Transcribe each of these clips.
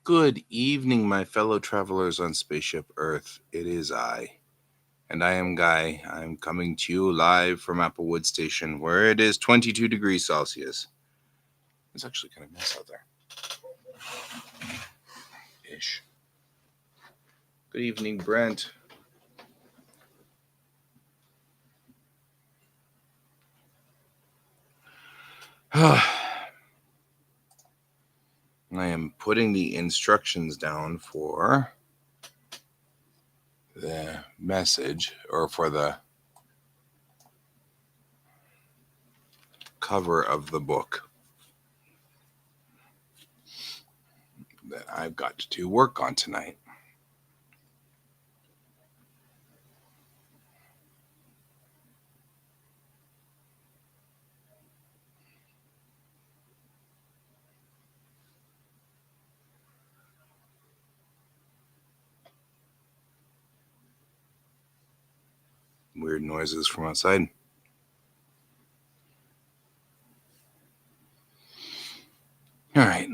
Good evening, my fellow travelers on Spaceship Earth. It is I, and I am Guy. I'm coming to you live from Applewood Station, where it is 22 degrees Celsius. It's actually kind of nice out there. Ish. Good evening, Brent. I am putting the instructions down for the message, or for the cover of the book that I've got to work on tonight. Weird noises from outside. All right.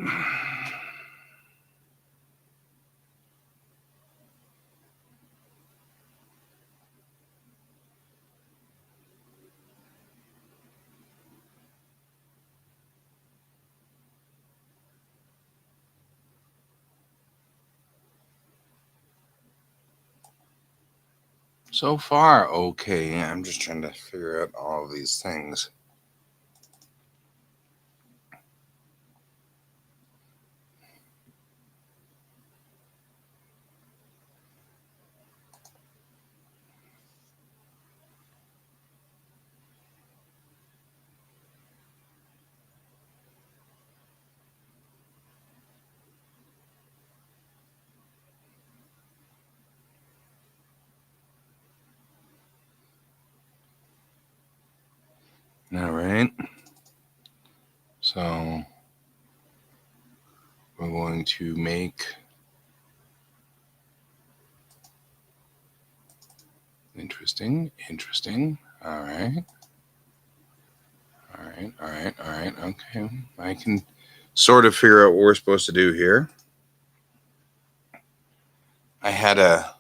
So far, okay. I'm just trying to figure out all of these things. All right. So we're going to make interesting. All right. Okay. I can sort of figure out what we're supposed to do here. I had a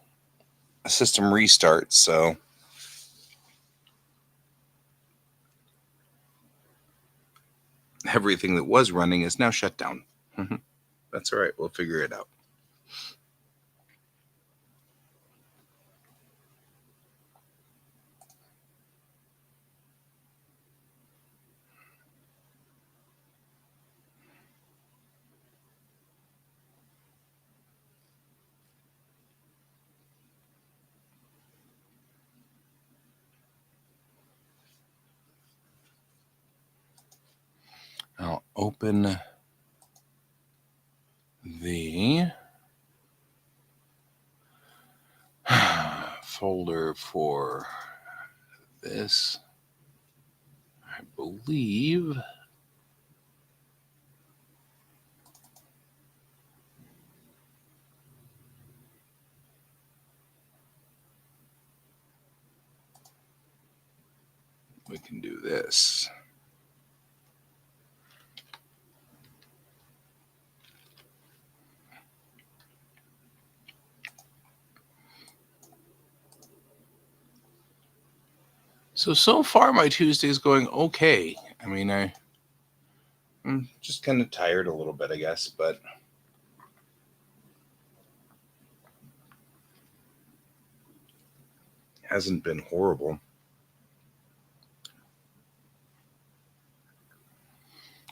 system restart, so everything that was running is now shut down. That's all right. We'll figure it out. I'll open the folder for this. I believe we can do this. So far my Tuesday's going okay. I mean, I'm just kind of tired a little bit, I guess, but hasn't been horrible.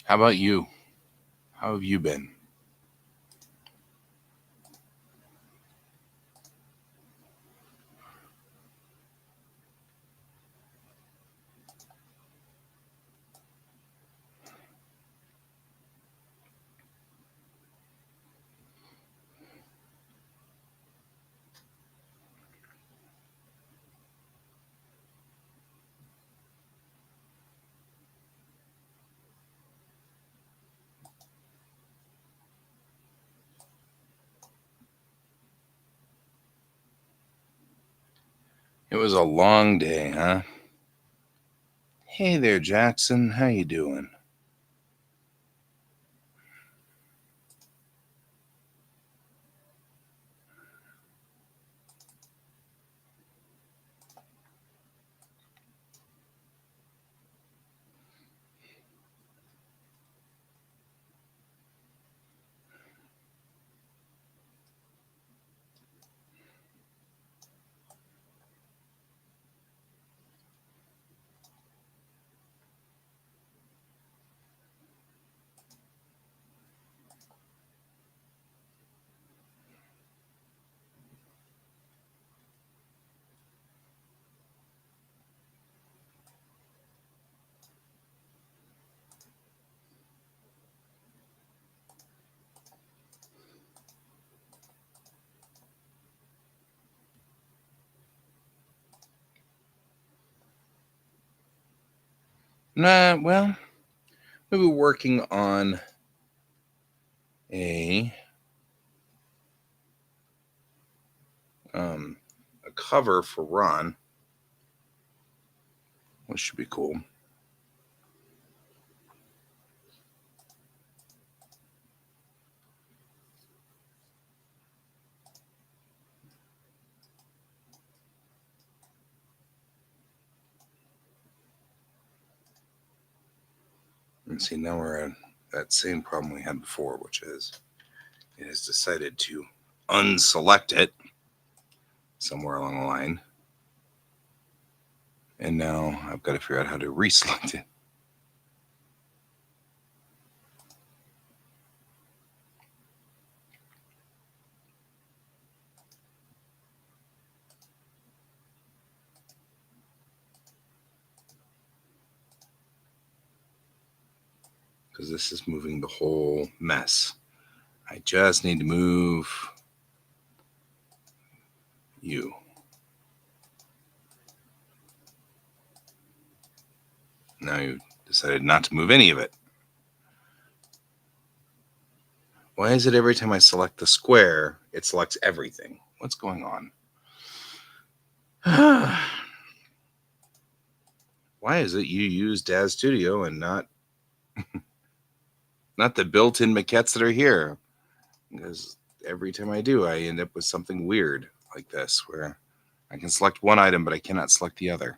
How about you? How have you been? It was a long day, huh? Hey there, Jackson. How you doing? Well, we were working on a um, a cover for Ron, which should be cool. And see, now we're at that same problem we had before, which is it has decided to unselect it somewhere along the line. And now I've got to figure out how to reselect it. Because this is moving the whole mess. I just need to move you. Now you decided not to move any of it. Why is it every time I select the square, it selects everything? What's going on? Why is it you use Daz Studio and not the built-in maquettes that are here? Because every time I do, I end up with something weird like this, where I can select one item, but I cannot select the other.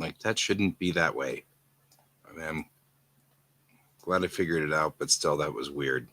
Like, that shouldn't be that way. I mean, I'm glad I figured it out, but still, that was weird.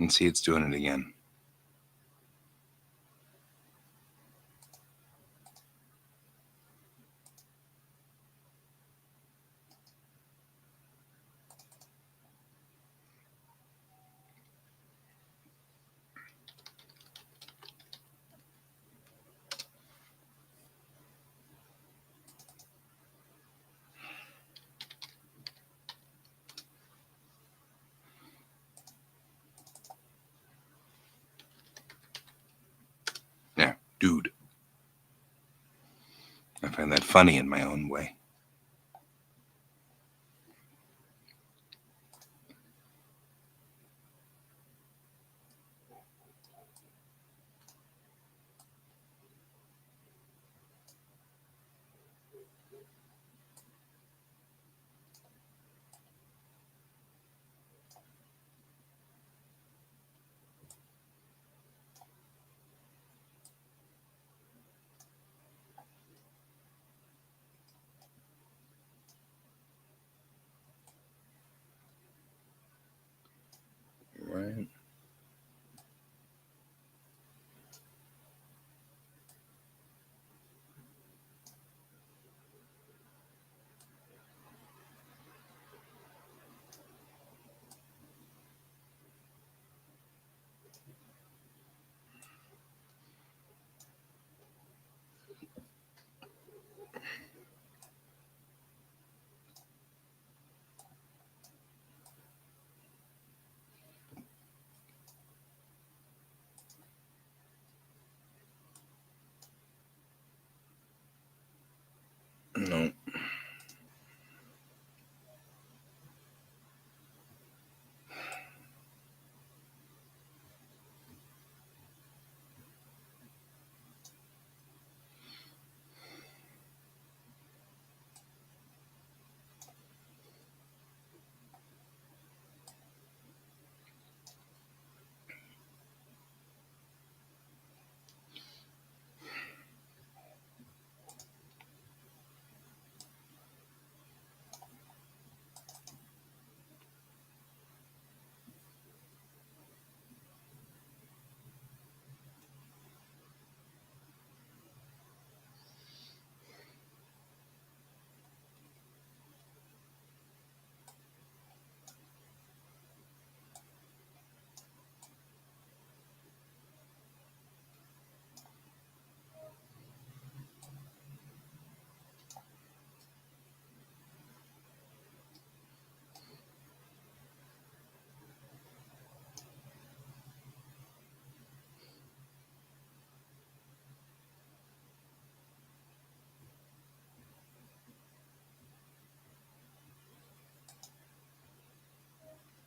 And see, it's doing it again. Yeah, dude. I find that funny in my own way.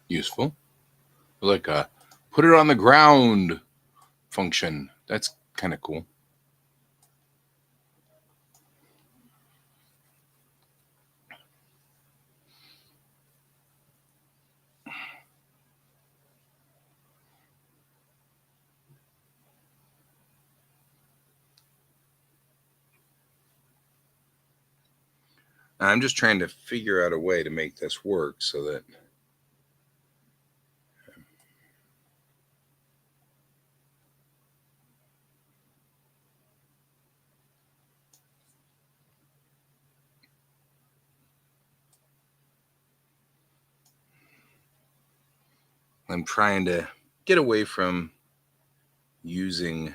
Useful. Like a put it on the ground function. That's kind of cool. I'm just trying to figure out a way to make this work so that I'm trying to get away from using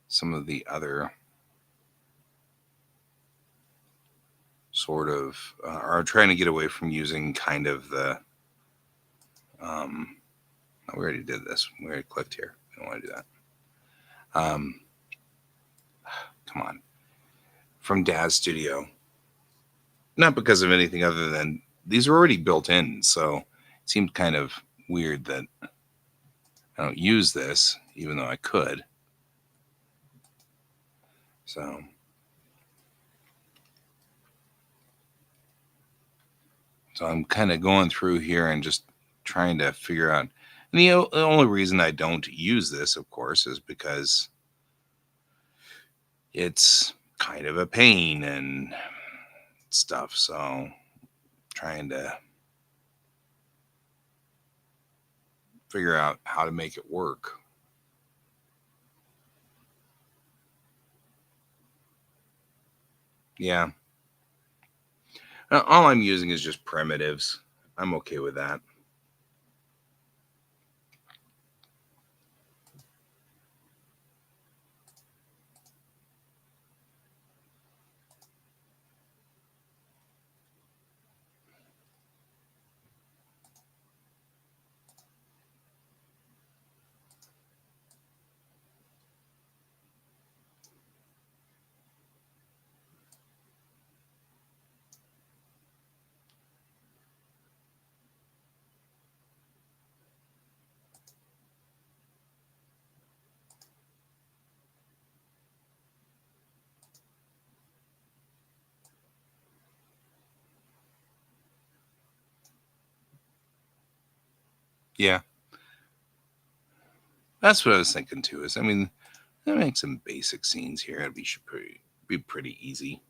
some of the other sort of, or trying to get away from using kind of the, we already did this. We already clicked here. I don't want to do that. Come on. From Daz Studio. Not because of anything other than these are already built in. So it seemed kind of weird that I don't use this, even though I could. So I'm kind of going through here and just trying to figure out. And the only reason I don't use this, of course, is because it's kind of a pain and stuff. So trying to figure out how to make it work. Yeah. All I'm using is just primitives. I'm okay with that. Yeah. That's what I was thinking too. Is I mean, I make some basic scenes here. It'd be pretty easy.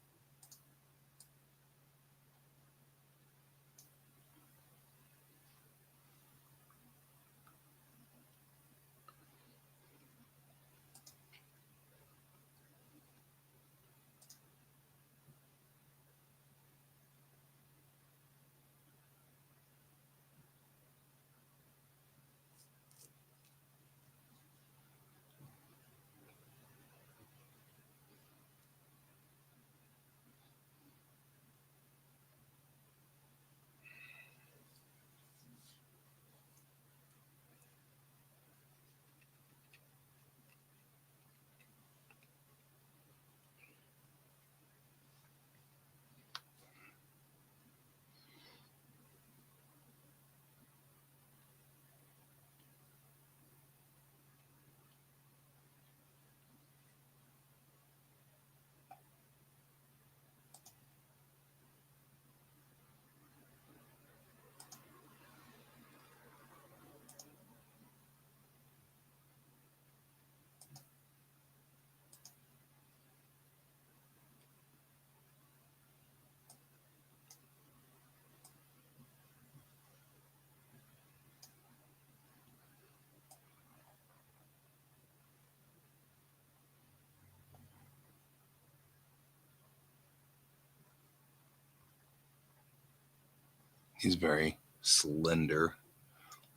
He's very slender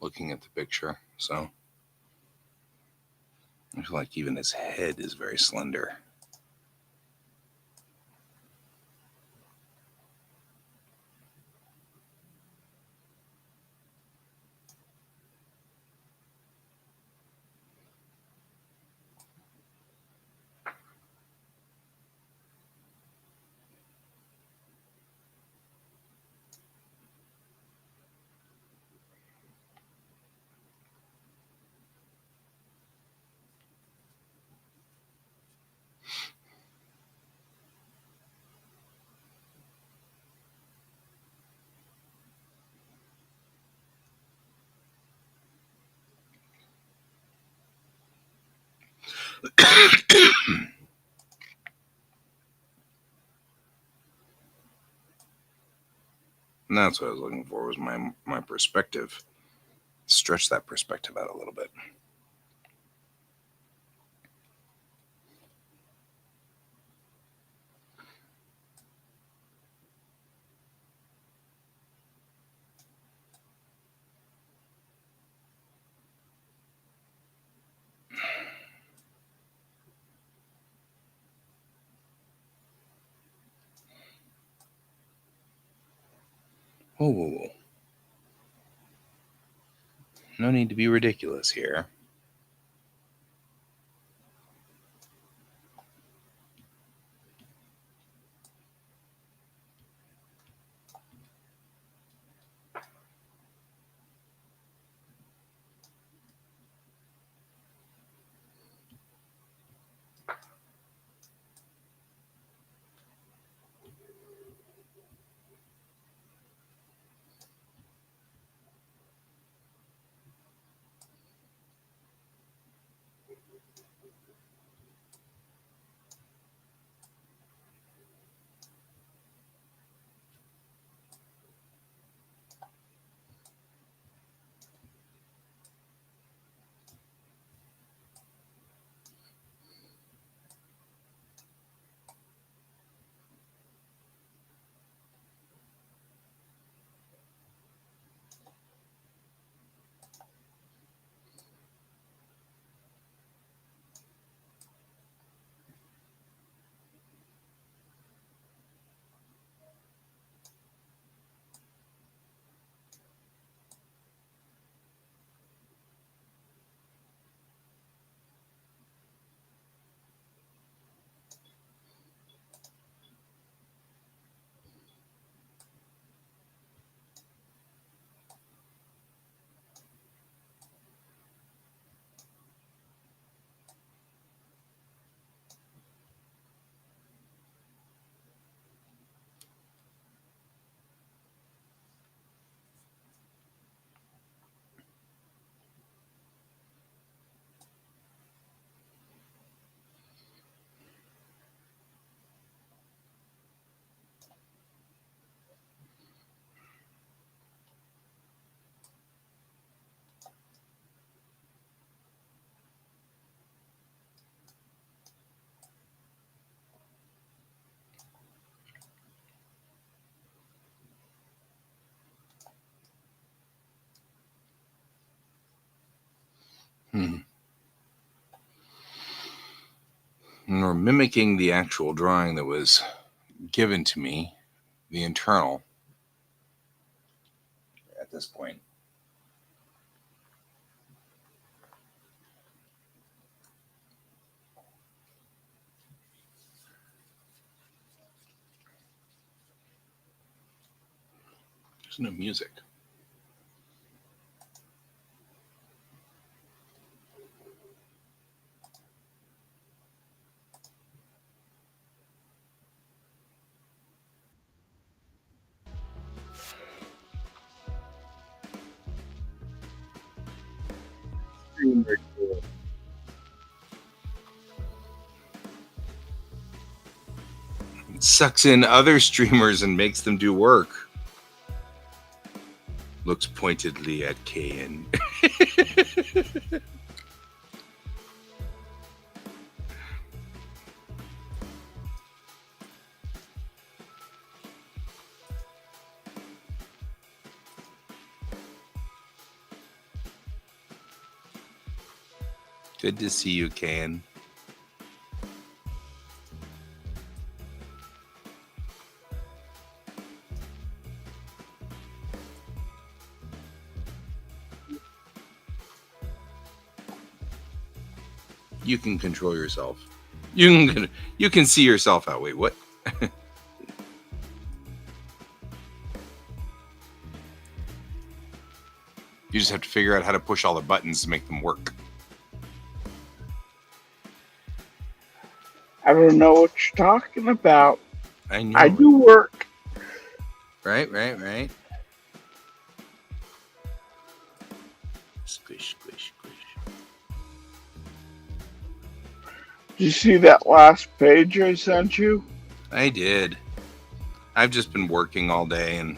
looking at the picture. So I feel like even his head is very slender. That's what I was looking for, was my perspective. Stretch that perspective out a little bit. Whoa, whoa, whoa. No need to be ridiculous here. Hmm. Or mimicking the actual drawing that was given to me, the internal, at this point. There's no music. It sucks in other streamers and makes them do work. Looks pointedly at KN. Good to see you, KN. You can control yourself. You can see yourself out. Wait, what? You just have to figure out how to push all the buttons to make them work. I don't know what you're talking about. I know. I do work. Right. Squish, squish, squish. Did you see that last page I sent you? I did. I've just been working all day and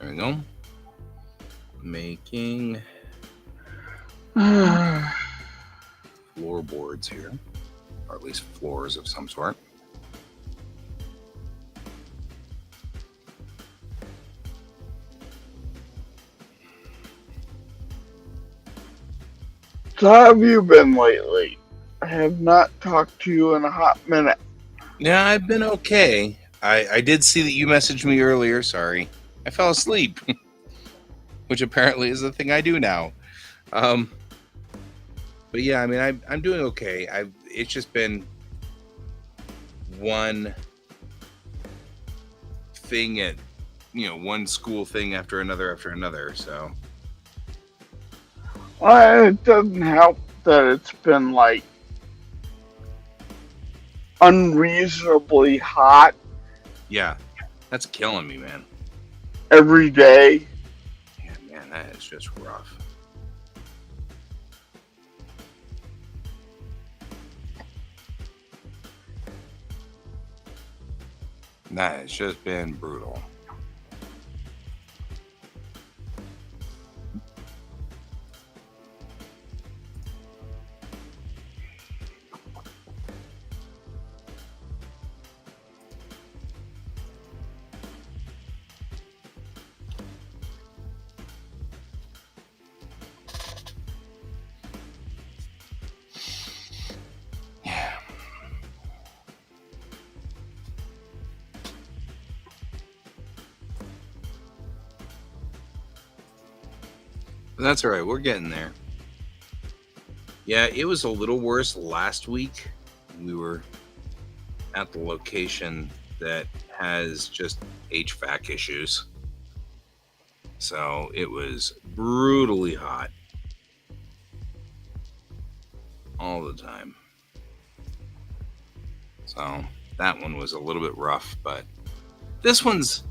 There we go. Making To floorboards here, or at least floors of some sort. how have you been lately? I have not talked to you in a hot minute. Yeah, I've been okay. I did see that you messaged me earlier. Sorry, I fell asleep, which apparently is the thing I do now. Um, but yeah, I mean, I'm doing okay. It's just been one thing at one school thing after another after another. So Well, it doesn't help that it's been like unreasonably hot yeah, that's killing me, man. every day. Yeah, man, that is just rough. That has just been brutal. Yeah, but that's all right. We're getting there. Yeah, it was a little worse last week. We were at the location that has just HVAC issues. So it was brutally hot all the time. So that one was a little bit rough, but this one's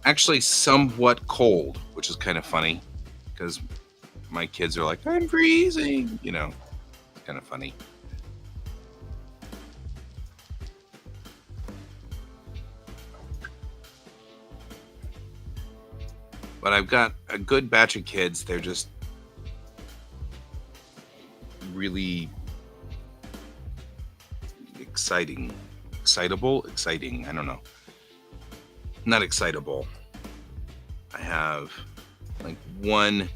actually somewhat cold, which is kind of funny because my kids are like, I'm freezing, it's kind of funny. But I've got a good batch of kids. They're just really exciting. I don't know. Not excitable. I have like one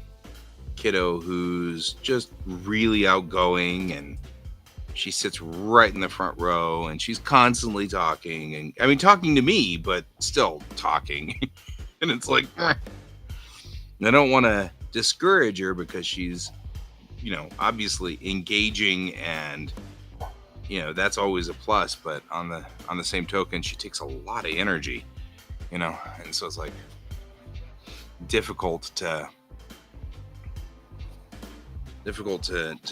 kiddo who's just really outgoing, and she sits right in the front row, and she's constantly talking, and I mean talking to me, but still talking. And it's like, I don't want to discourage her because she's obviously engaging, and that's always a plus, but on the same token, she takes a lot of energy, and so it's like difficult to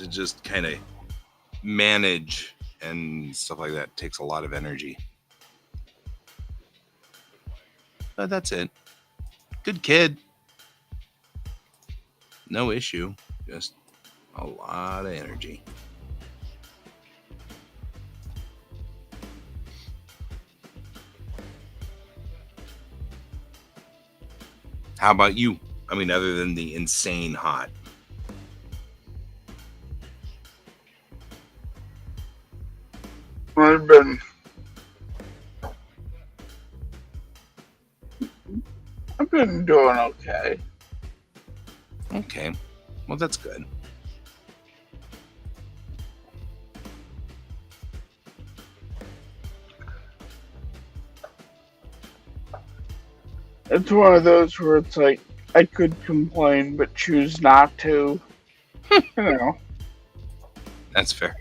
just kind of manage, and stuff like that. It takes a lot of energy, but that's it. Good kid, no issue, just a lot of energy. How about you? I mean, other than the insane hot. I've been I've been doing okay. Okay, well, that's good. It's one of those where it's like I could complain but choose not to. You know. That's fair.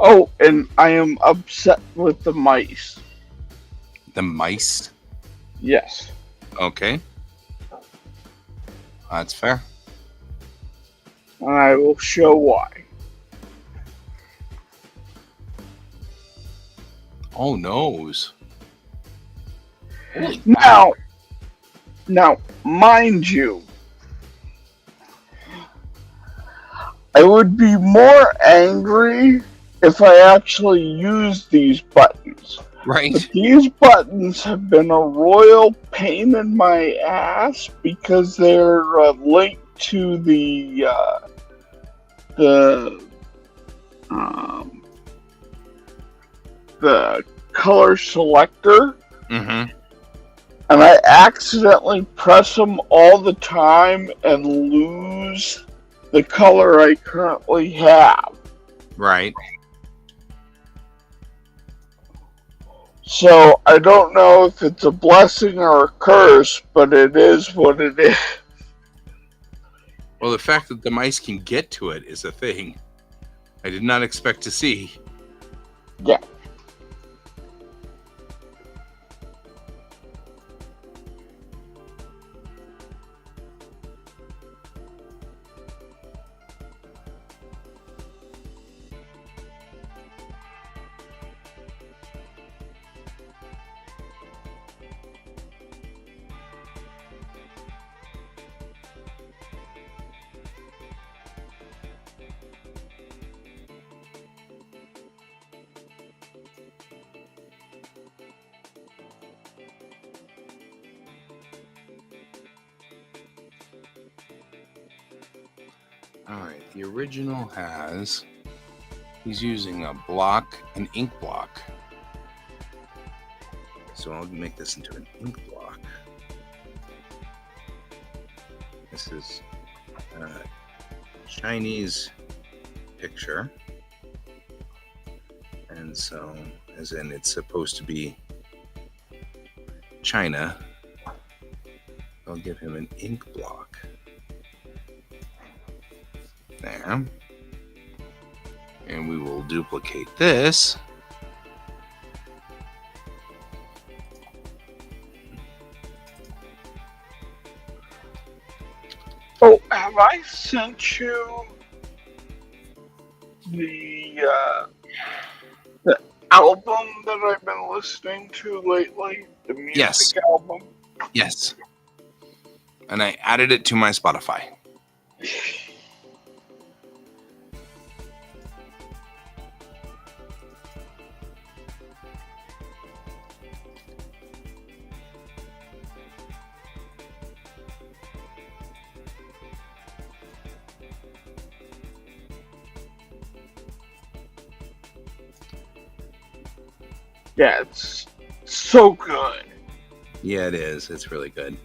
Oh, and I am upset with the mice. The mice. Yes. Okay, that's fair. And I will show why. Oh, nose. Holy cow. Now, now, mind you, I would be more angry if I actually used these buttons. But Right. these buttons have been a royal pain in my ass because they're linked to the um, the color selector, Mm-hmm. and I accidentally press them all the time and lose the color I currently have. Right. So I don't know if it's a blessing or a curse, but it is what it is. Well, the fact that the mice can get to it is a thing I did not expect to see. Yeah. All right. The original has. He's using a block, an ink block. So I'll make this into an ink block. This is a Chinese picture. And so, as in, it's supposed to be China. I'll give him an ink block. There. And we will duplicate this. Oh, have I sent you the the album that I've been listening to lately? The Yes. music album. Yes. And I added it to my Spotify. Yeah, it's so good. Yeah, it is. It's really good.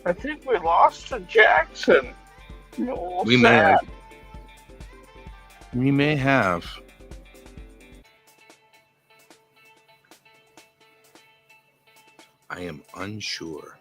I think we lost to Jackson. I'm a little We may have. sad. We may have. I am unsure.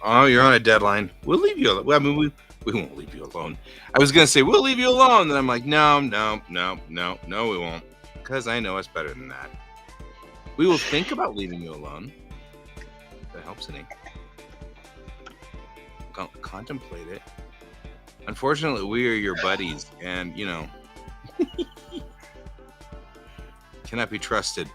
Oh, you're on a deadline. We'll leave you alone. Well, I mean, we won't leave you alone. I was going to say, we'll leave you alone. And I'm like, no, we won't. Because I know us better than that. We will think about leaving you alone. That helps any. Contemplate it. Unfortunately, we are your buddies. And, you know, cannot be trusted.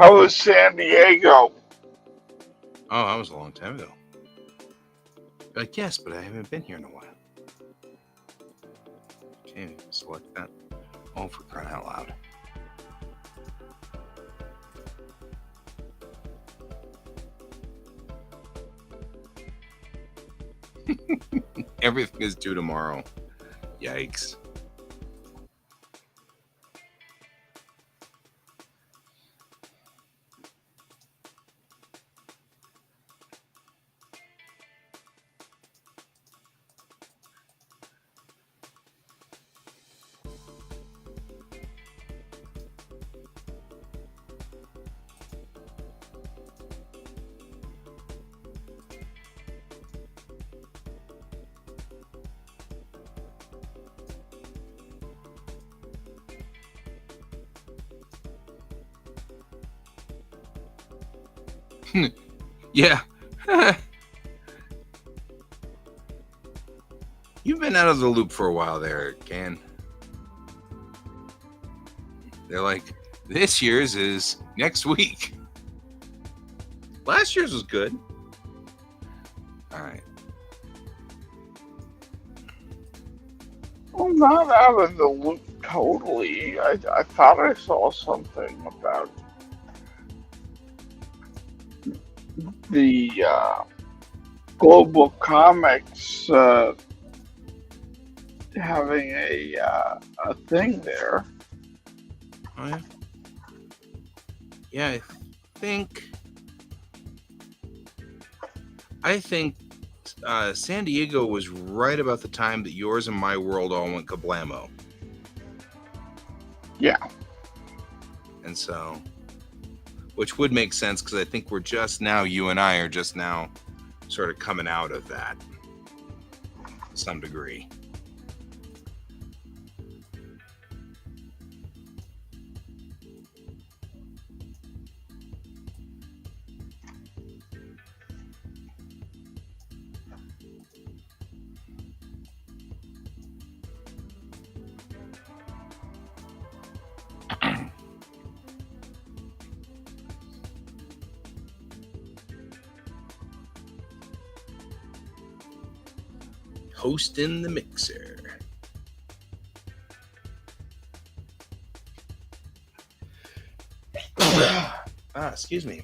How was San Diego? Oh, that was a long time ago. Like, yes, but I haven't been here in a while. Okay, select that. Oh, for crying out loud. Everything is due tomorrow. Yikes. Yeah. You've been out of the loop for a while there, Can. They're like, this year's is next week. Last year's was good. All right. I'm not out of the loop totally. I thought I saw something about the Global Comics having a thing there. Oh, yeah. Yeah, think. I think San Diego was right about the time that yours and my world all went kablamo. Yeah. And so, which would make sense because I think we're just now, you and I are just now sort of coming out of that to some degree. Hosting the mixer. Excuse me.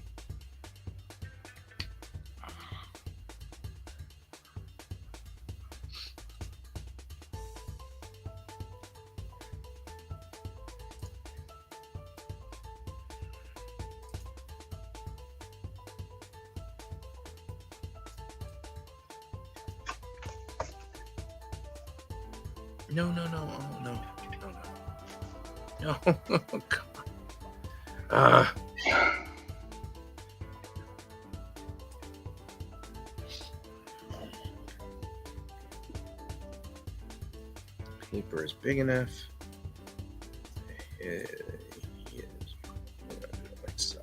No, no, no, oh, no, no, no, no. Oh, God. Paper is big enough. It is. Like so.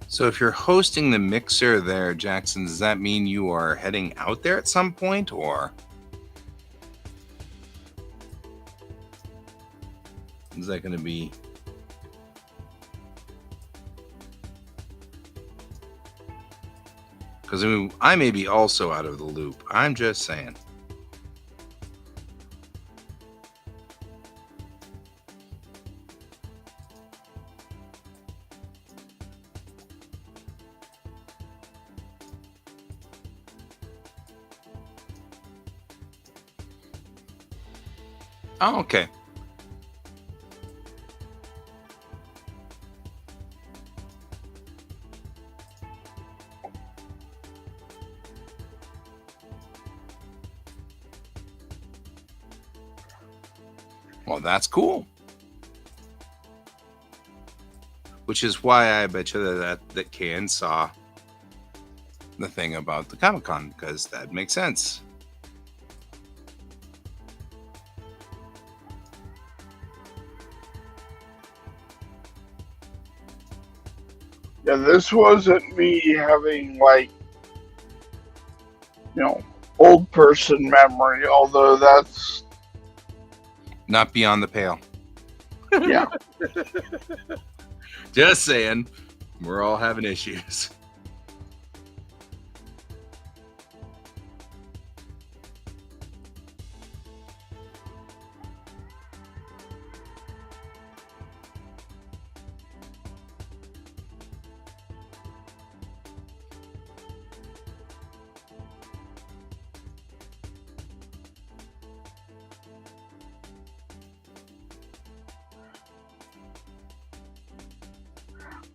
So if you're hosting the mixer there, Jackson, does that mean you are heading out there at some point, or is that going to be? Because I may be also out of the loop. I'm just saying. Oh, okay. Well, that's cool. Which is why I bet you that Can saw the thing about the Comic Con, because that makes sense. Yeah, this wasn't me having like, you know, old person memory, although that's, Not beyond the pale. yeah. Just saying. We're all having issues.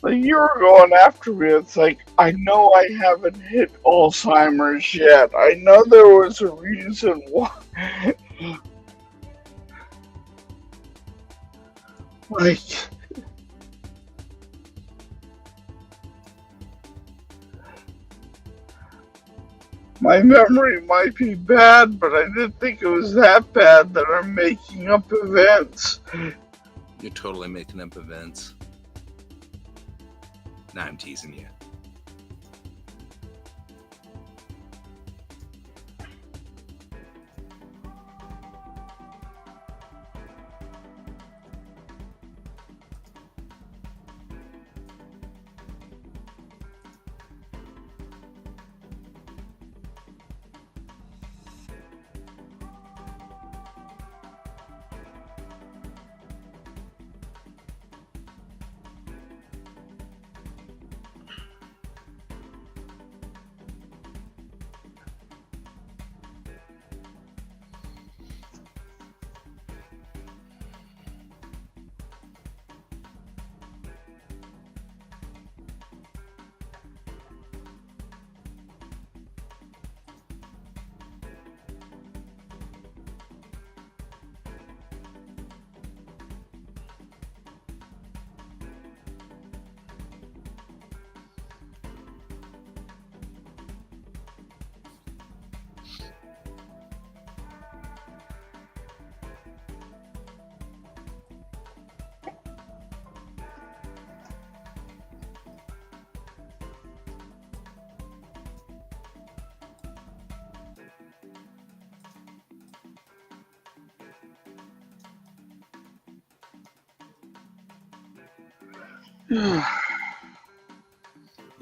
Like you were going after me, it's like, I know I haven't hit Alzheimer's yet. I know there was a reason why. Like, my memory might be bad, but I didn't think it was that bad that I'm making up events. You're totally making up events. Nah, I'm teasing you.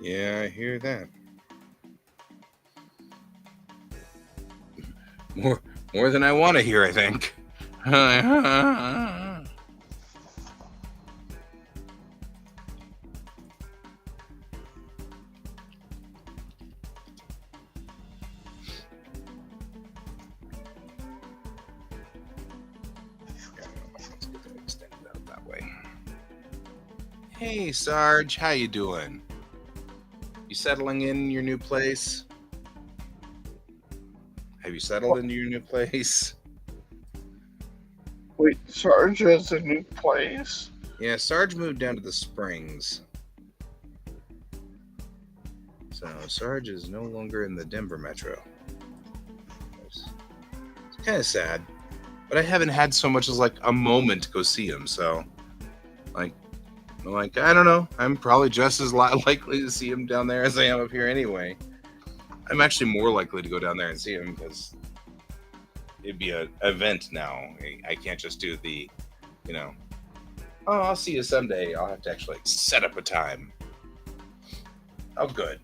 Yeah, I hear that. More, more than I want to hear, I think. Let's get that extended out that way. Hey, Sarge, how you doing? You settling in your new place? Have you settled into your new place? Wait, Sarge has a new place? Yeah, Sarge moved down to the Springs. So Sarge is no longer in the Denver metro. It's kind of sad, but I haven't had so much as like a moment to go see him. So, like, I don't know. I'm probably just as likely to see him down there as I am up here anyway. I'm actually more likely to go down there and see him because it'd be an event now. I can't just do the, you know, oh, I'll see you someday. I'll have to actually set up a time. Oh, good.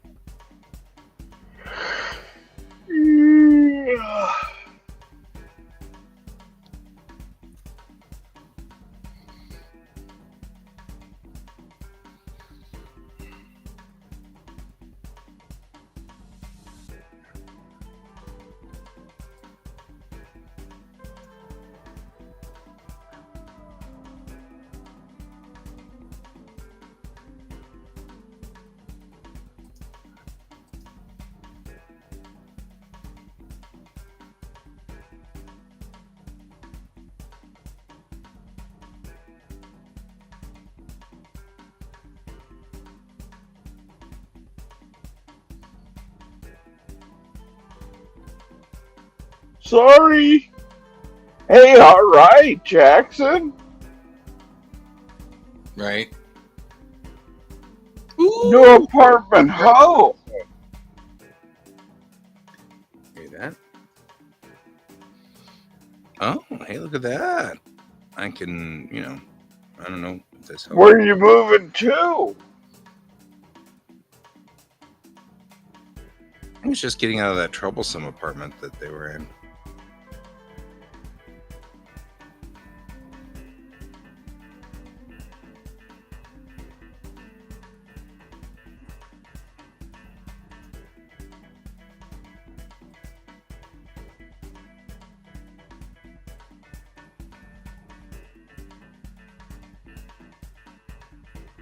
Sorry. Hey, all right, Jackson. Right? New Ooh! apartment home. Hear that? Oh, hey, look at that. I can, I don't know if this helps. Where are you moving to? I was just getting out of that troublesome apartment that they were in.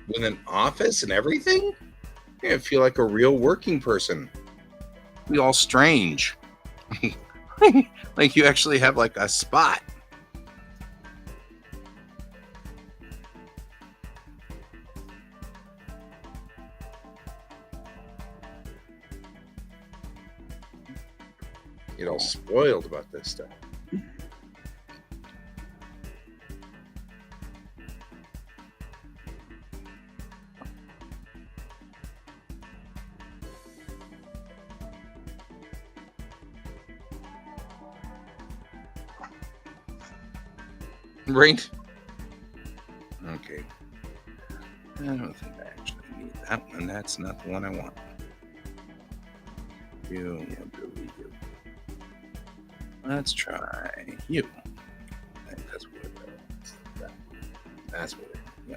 With an office and everything? Yeah, I feel like a real working person. We all strange. Like you actually have like a spot. Get all spoiled about this stuff. Right? Okay. I don't think I actually need that one. That's not the one I want. You, what do we do? Let's try you. I think that's what that's what yeah.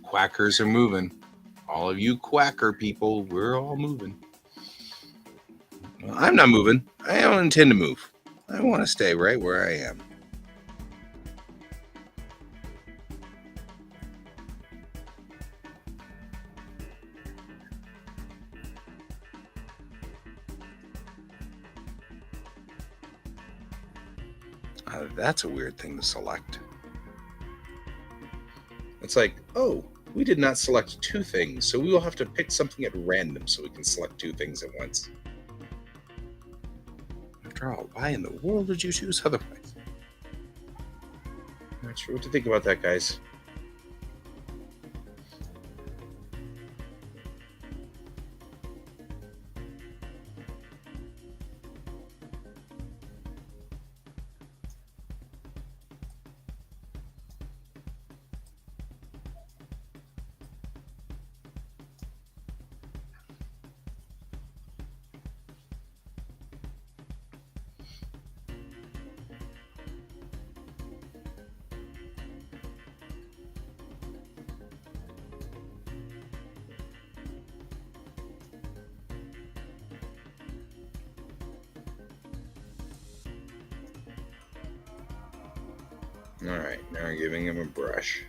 Quackers are moving. All of you quacker people, we're all moving. Well, I'm not moving. I don't intend to move. I want to stay right where I am. That's a weird thing to select. It's like, oh, we did not select two things, so we will have to pick something at random so we can select two things at once. After all, why in the world did you choose otherwise? I'm not sure what to think about that, guys. All right, now we're giving him a brush.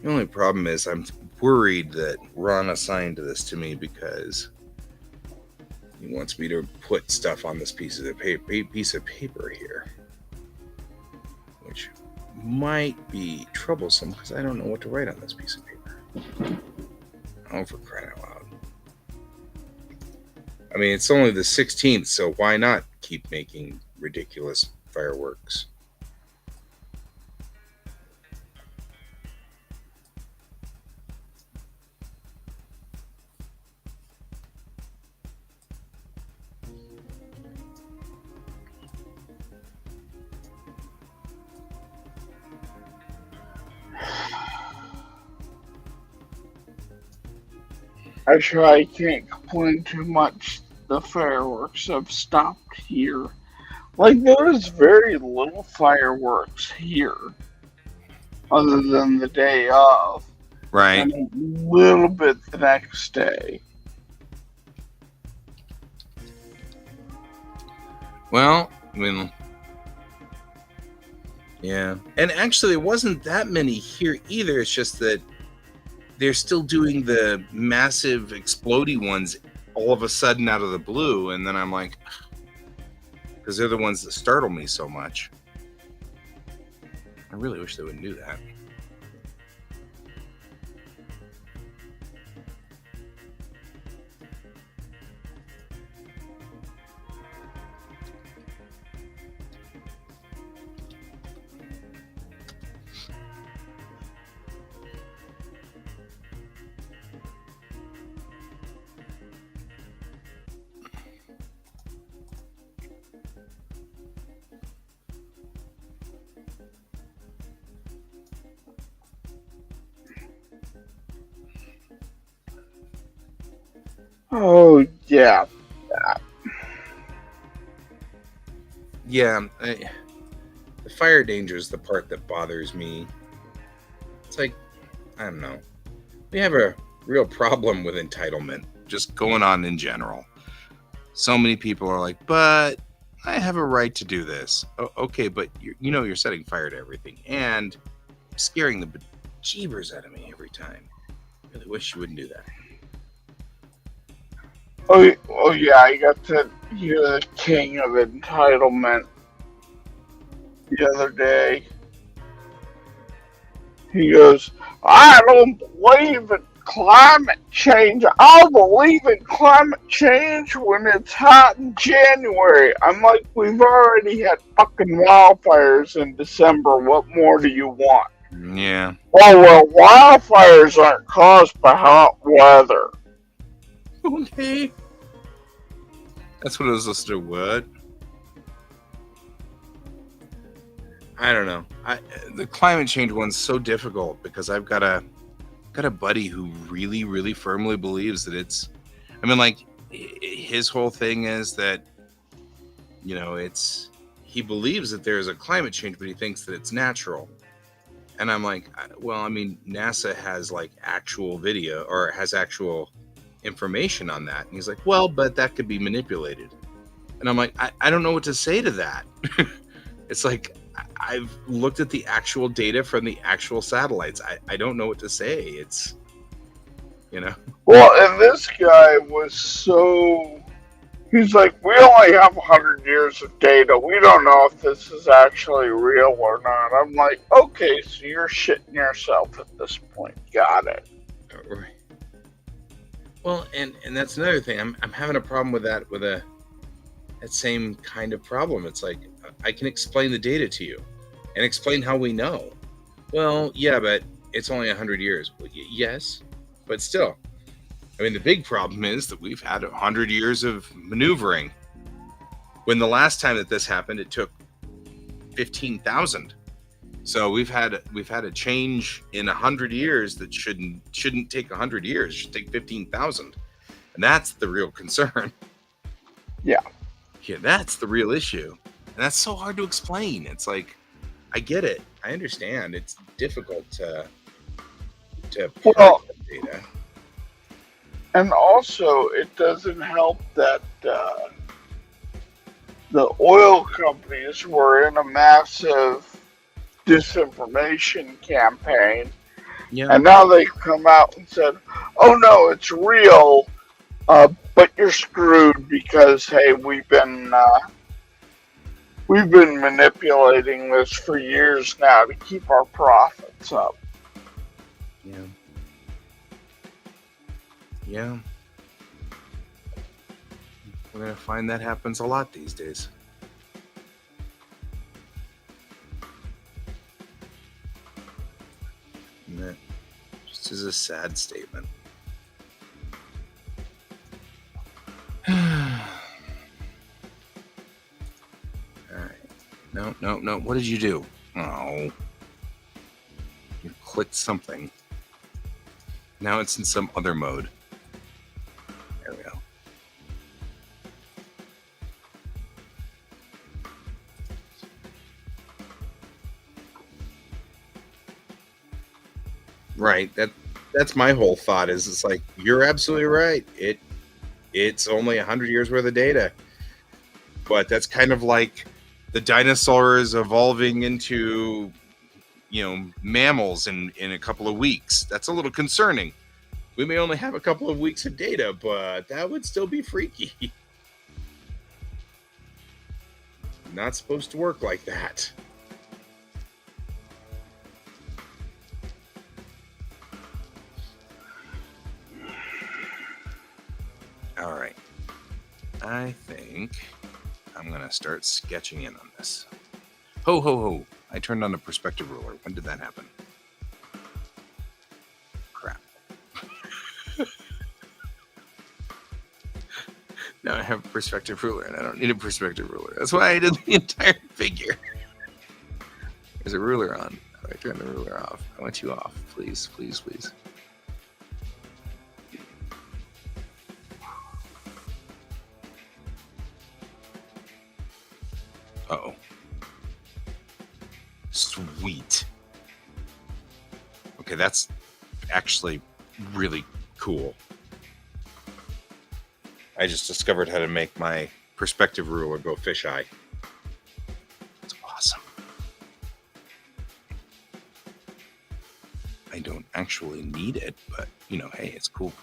The only problem is I'm worried that Ron assigned this to me because he wants me to put stuff on this piece of paper here, which might be troublesome because I don't know what to write on this piece of paper. Oh, for crying out loud. I mean, it's only the 16th, so why not keep making ridiculous fireworks? Actually, I can't complain too much. The fireworks have stopped here. Like, there's very little fireworks here, other than the day of, Right. and a little bit the next day. Well, I mean, yeah. And actually, it wasn't that many here either. It's just that they're still doing the massive explodey ones all of a sudden out of the blue. And then I'm like, because they're the ones that startle me so much. I really wish they wouldn't do that. Oh, yeah. Yeah, the fire danger is the part that bothers me. It's like, I don't know. We have a real problem with entitlement just going on in general. So many people are like, but I have a right to do this. Okay, but you're setting fire to everything and scaring the bejeebers out of me every time. I really wish you wouldn't do that. Oh yeah, I got to hear the king of entitlement the other day. He goes, I don't believe in climate change. I'll believe in climate change when it's hot in January. I'm like, we've already had fucking wildfires in December. What more do you want? Yeah. Well, wildfires aren't caused by hot weather. Okay. That's what I was listening to. What? I don't know. The climate change one's so difficult because I've got a buddy who really, really firmly believes that it's. I mean, like his whole thing is that it's he believes that there is a climate change, but he thinks that it's natural. And I'm like, well, I mean, NASA has like actual video or has actual information on that. And he's like, well, but that could be manipulated. And I'm like, I don't know what to say to that. It's like, I've looked at the actual data from the actual satellites. I don't know what to say. It's, Well, and this guy was so. He's like, we only have 100 years of data. We don't know if this is actually real or not. I'm like, okay, so you're shitting yourself at this point. Got it. Right. Well, and that's another thing. I'm having a problem with that that same kind of problem. It's like, I can explain the data to you and explain how we know. Well, yeah, but it's only 100 years. Well, yes, but still. I mean, the big problem is that we've had 100 years of maneuvering. When the last time that this happened, it took 15,000. So we've had a change in 100 years that shouldn't take 100 years. It should take 15,000, and that's the real concern. Yeah. Yeah, that's the real issue, and that's so hard to explain. It's like, I get it, I understand. It's difficult to parse the data. And also, it doesn't help that the oil companies were in a massive disinformation campaign Yeah. And now they've come out and said, "Oh no, it's real, but you're screwed because hey, we've been manipulating this for years now to keep our profits up." Yeah. Yeah. We're gonna find that happens a lot these days. And that just is a sad statement. All right. No, no, no. What did you do? Oh, you clicked something. Now it's in some other mode. There we go. Right. That's my whole thought. Is it's like you're absolutely right. It's only 100 years worth of data, but that's kind of like the dinosaurs evolving into mammals in a couple of weeks. That's a little concerning. We may only have a couple of weeks of data, but that would still be freaky. Not supposed to work like that. All right. I think I'm going to start sketching in on this. Ho, ho, ho. I turned on a perspective ruler. When did that happen? Crap. Now I have a perspective ruler, and I don't need a perspective ruler. That's why I did the entire figure. There's a ruler on. How do I turn the ruler off? I want you off. Please, please, please. Uh-oh. Sweet. Okay, that's actually really cool. I just discovered how to make my perspective ruler go fisheye. It's awesome. I don't actually need it, but hey, it's cool.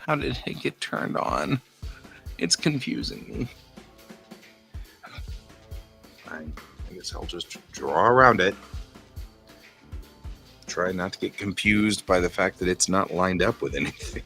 How did it get turned on? It's confusing me. Fine. I guess I'll just draw around it. Try not to get confused by the fact that it's not lined up with anything.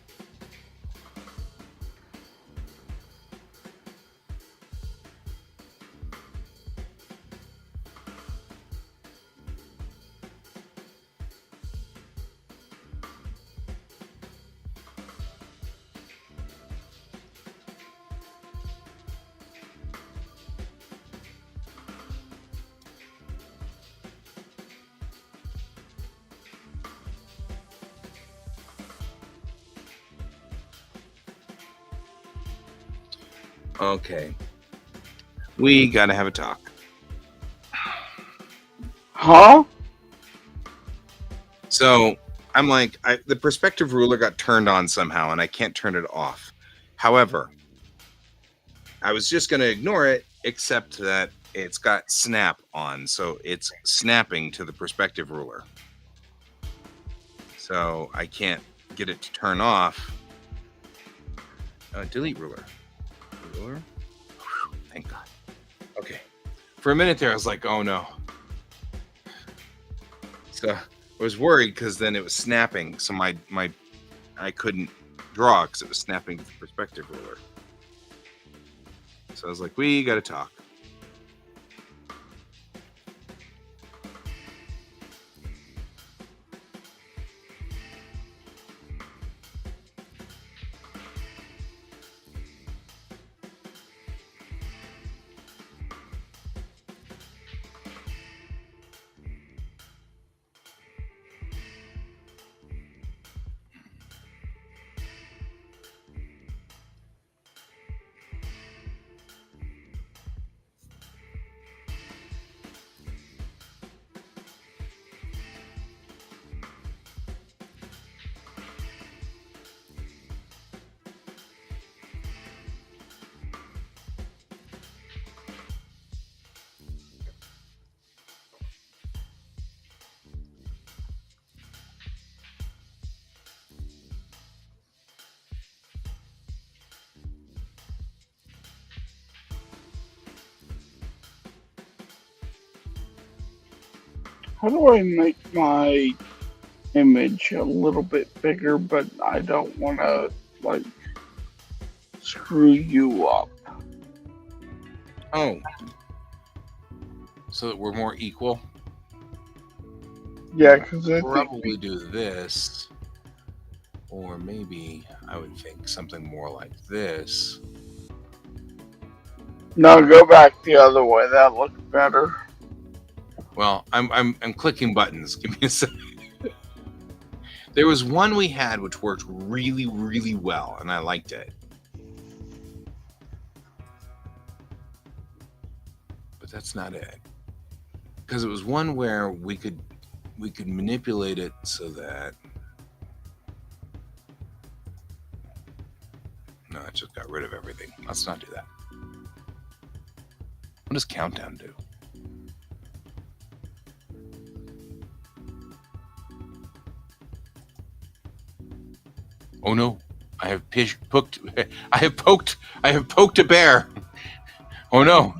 Okay. We gotta have a talk. Huh? So I'm like, the perspective ruler got turned on somehow, and I can't turn it off. However, I was just going to ignore it, except that it's got snap on, so it's snapping to the perspective ruler. So I can't get it to turn off. Delete ruler. Ruler? Whew, thank God. Okay. For a minute there, I was like, oh no. So I was worried because then it was snapping, so I couldn't draw because it was snapping to the perspective ruler. So I was like, we got to talk. How do I make my image a little bit bigger, but I don't want to, like, screw you up? Oh, so that we're more equal. Yeah, because I think. Probably do this, or maybe I would think something more like this. No, go back the other way. That looked better. Well, I'm clicking buttons. Give me a second. There was one we had which worked really, really well, and I liked it. But that's not it. Because it was one where we could manipulate it so that no, it just got rid of everything. Let's not do that. What does countdown do? Oh no. I have poked I have poked I have poked a bear. Oh no.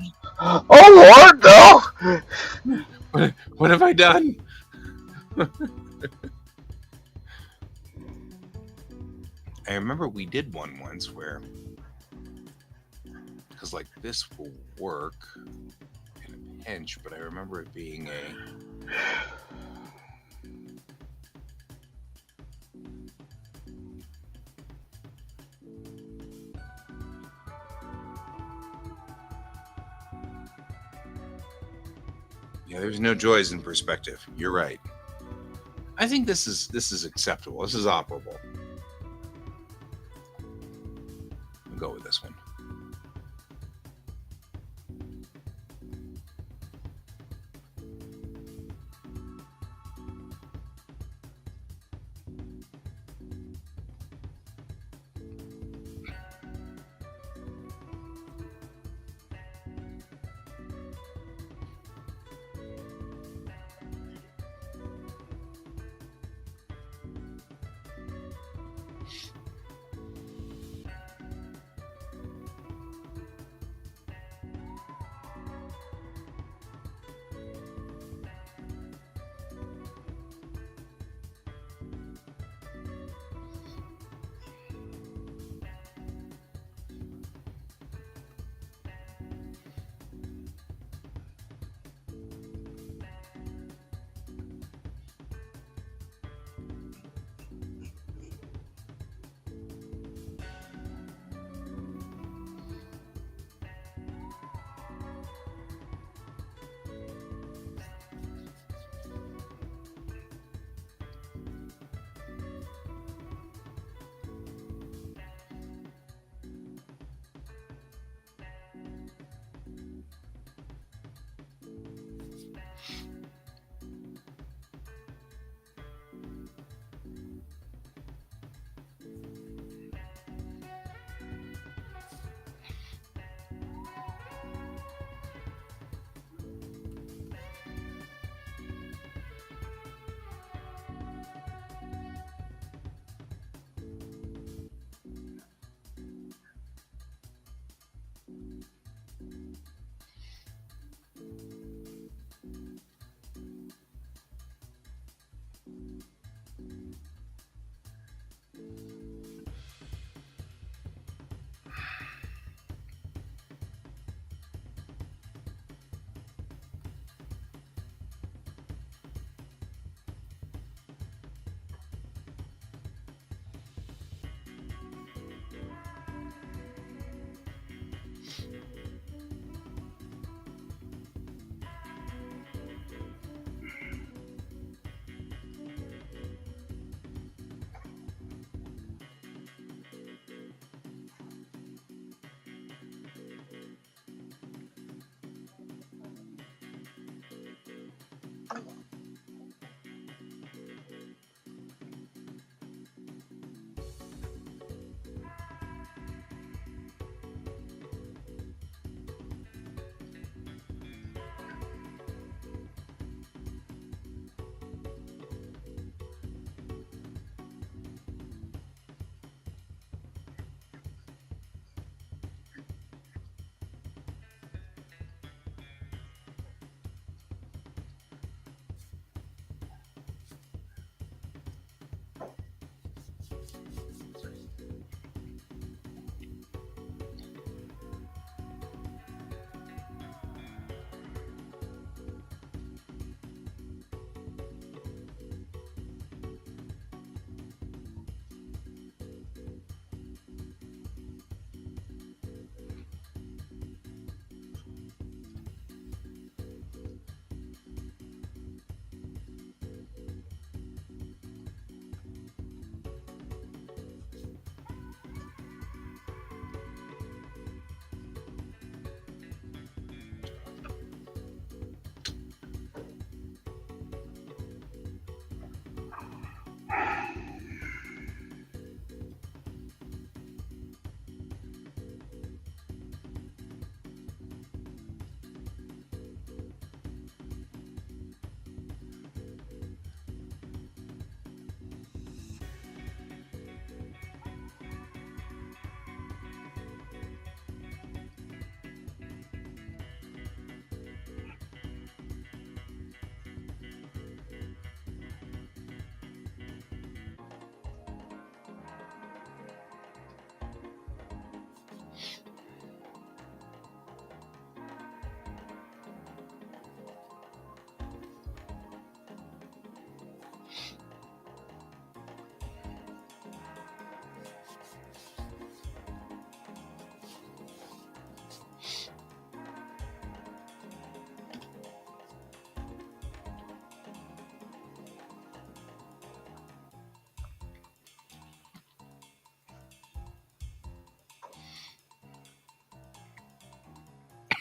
Oh Lord, no! What have I done? I remember we did one once where, because like this will work in a pinch, but I remember it being a. Yeah, there's no joys in perspective. You're right. I think this is acceptable. This is operable. I'll go with this one.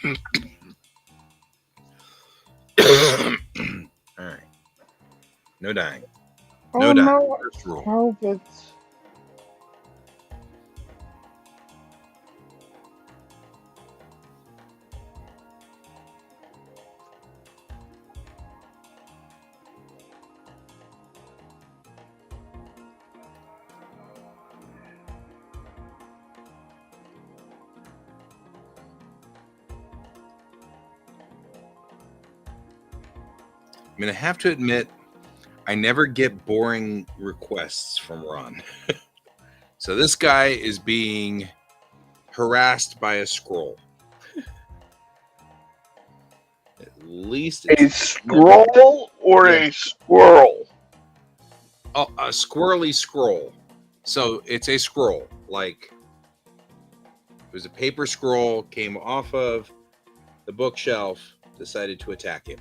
All right. No dying. No Oh dying. no, First rule. COVID. I mean, I have to admit, I never get boring requests from Ron. So this guy is being harassed by a scroll. At least A it's never scroll or yeah, a squirrel? a squirrely scroll. So it's a scroll. Like it was a paper scroll, came off of the bookshelf, decided to attack him.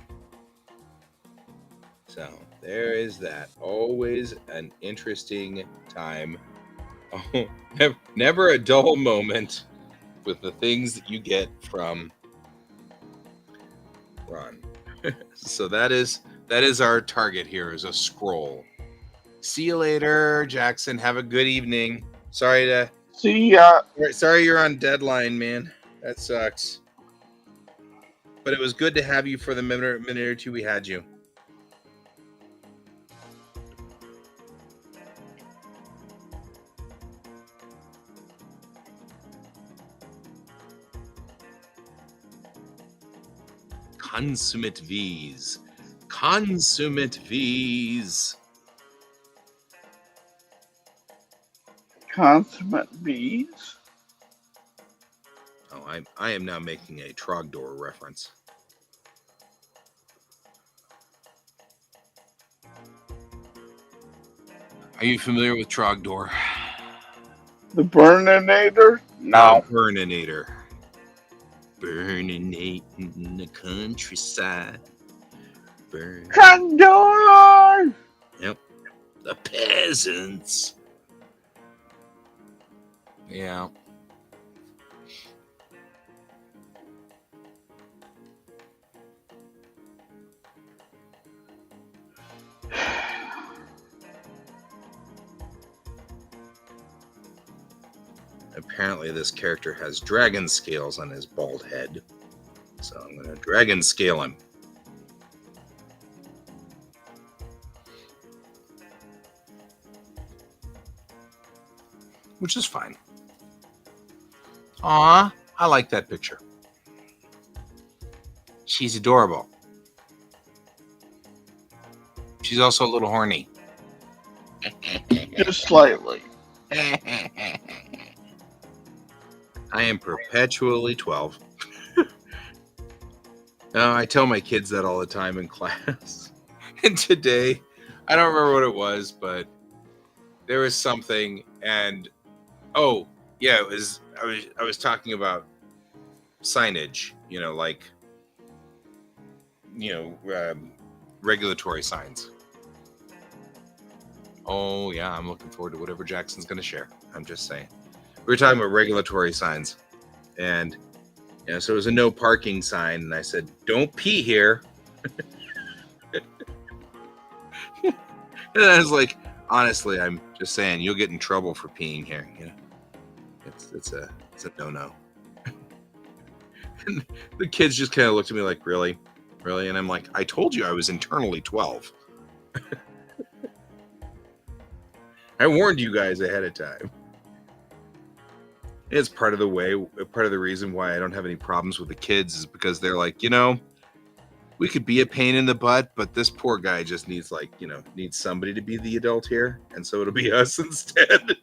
So there is that. Always an interesting time. Oh, never a dull moment with the things that you get from Ron. So that is our target here is a scroll. See you later, Jackson. Have a good evening. See ya. Sorry you're on deadline, man. That sucks. But it was good to have you for the minute or two we had you. Consummate V's. Consummate V's. Consummate bees? Oh, I am now making a Trogdor reference. Are you familiar with Trogdor? The Burninator? The No. Burninator. Burninating in the countryside. Burn. Trogdor! Yep. The peasants. Yeah. Apparently this character has dragon scales on his bald head. So I'm going to dragon scale him. Which is fine. Aw, I like that picture. She's adorable. She's also a little horny. Just slightly. I am perpetually 12. I tell my kids that all the time in class. And today, I don't remember what it was, but there was something, and oh yeah, it was. I was talking about signage. Like regulatory signs. Oh yeah, I'm looking forward to whatever Jackson's going to share. I'm just saying. We were talking about regulatory signs, and so it was a no parking sign, and I said, "Don't pee here." And I was like, honestly, I'm just saying, you'll get in trouble for peeing here. It's a no. And the kids just kind of looked at me like, really, and I'm like, I told you I was internally 12. I warned you guys ahead of time. It's part of the reason why I don't have any problems with the kids is because they're like, we could be a pain in the butt, but this poor guy just needs needs somebody to be the adult here, and so it'll be us instead.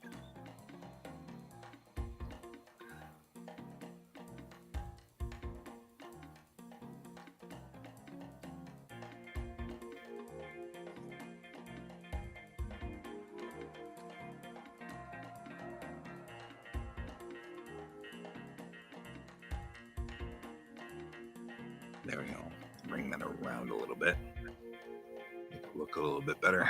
There we go. Bring that around a little bit. Make it look a little bit better.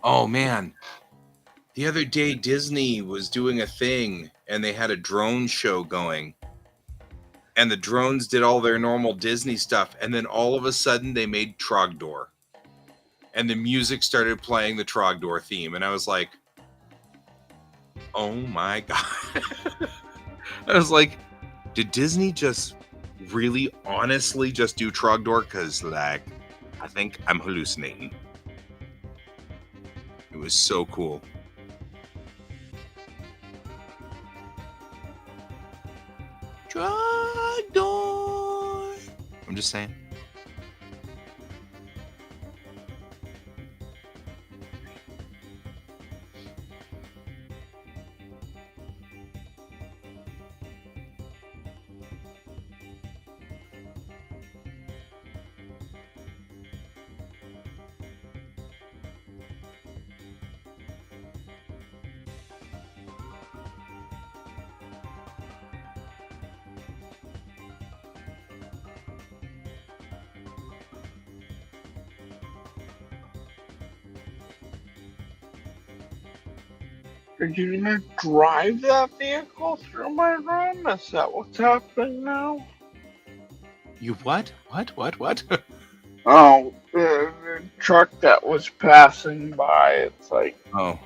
Oh man, the other day Disney was doing a thing and they had a drone show going. And the drones did all their normal Disney stuff, and then all of a sudden they made Trogdor. And the music started playing the Trogdor theme, and I was like, "Oh my god!" I was like, "Did Disney just really, honestly, just do Trogdor?" Because, like, I think I'm hallucinating. It was so cool. Trogdor. I'm just saying. Are you gonna drive that vehicle through my room? Is that what's happening now? You what? What? Oh, the truck that was passing by, it's like, Oh.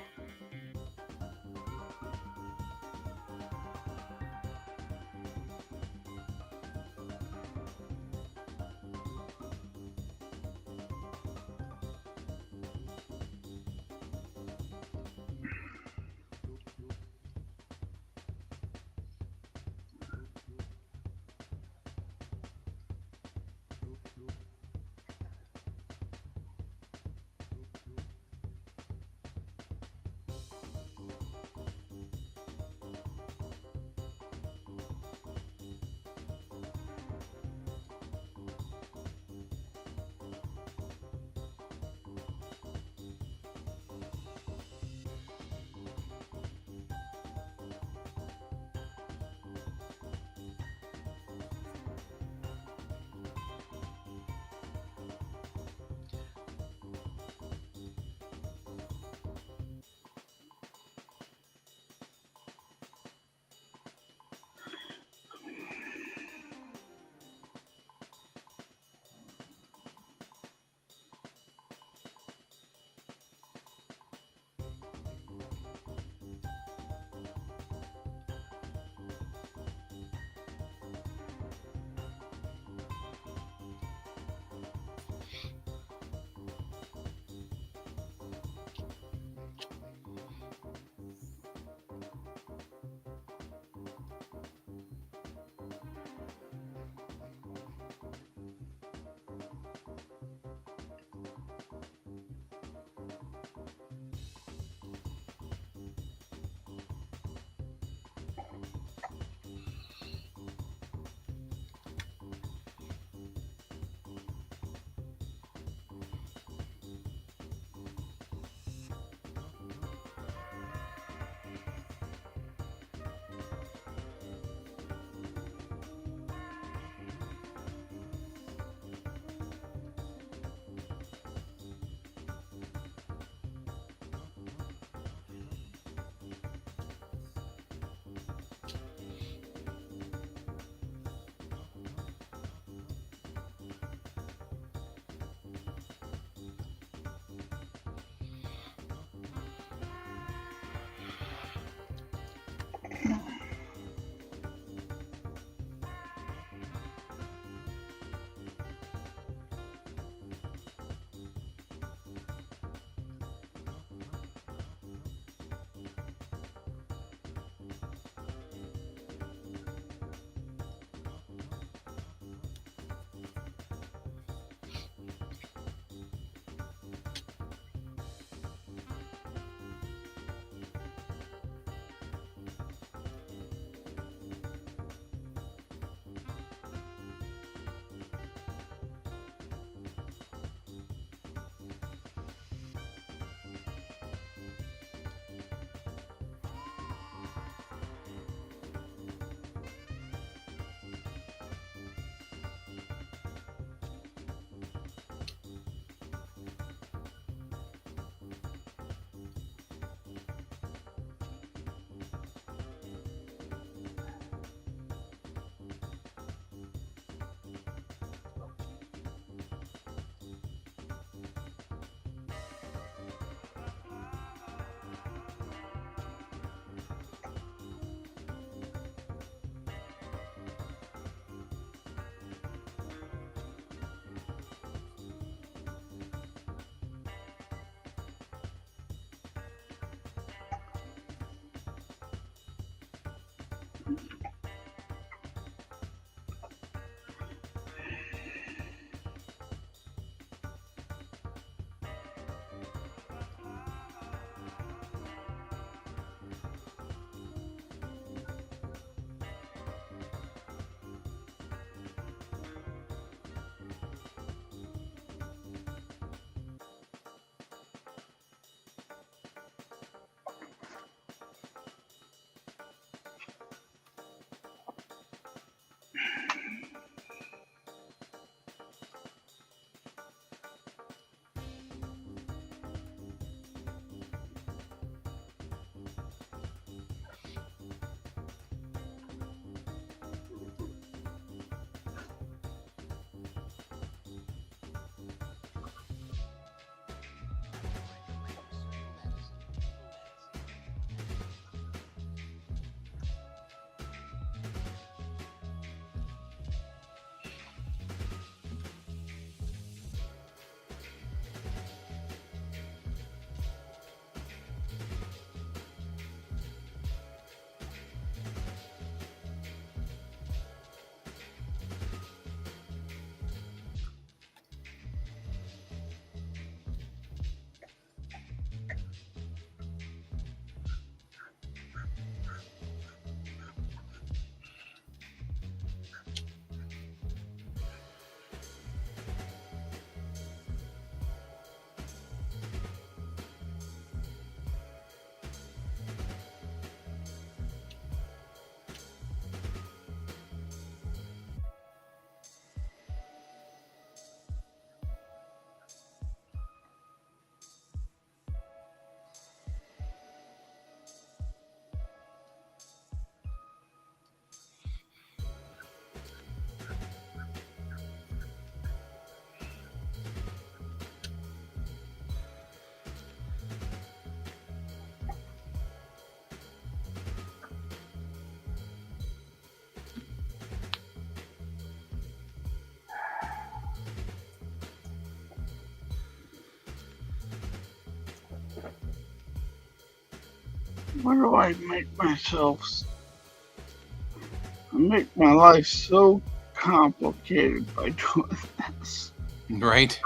Why do I make my life so complicated by doing this? Right?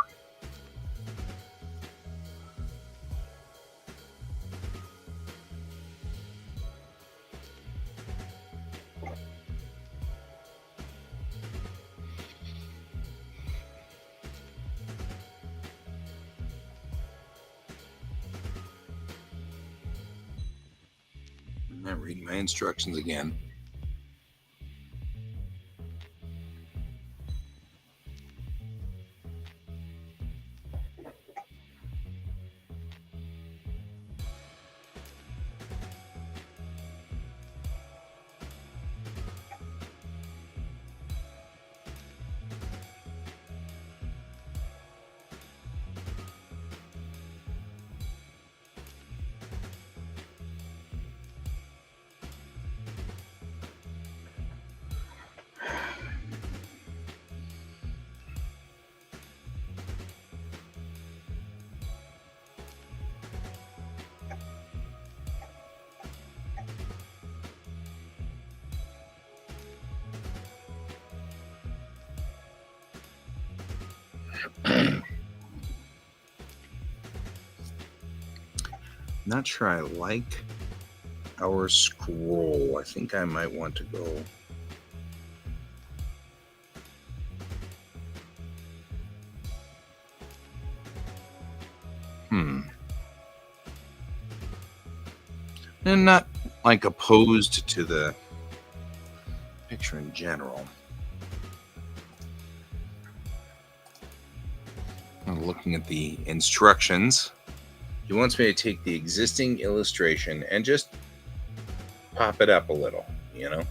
I'm not reading my instructions again. Not sure I like our scroll. I think I might want to go. And not like opposed to the picture in general. I'm looking at the instructions. He wants me to take the existing illustration and just pop it up a little, you know?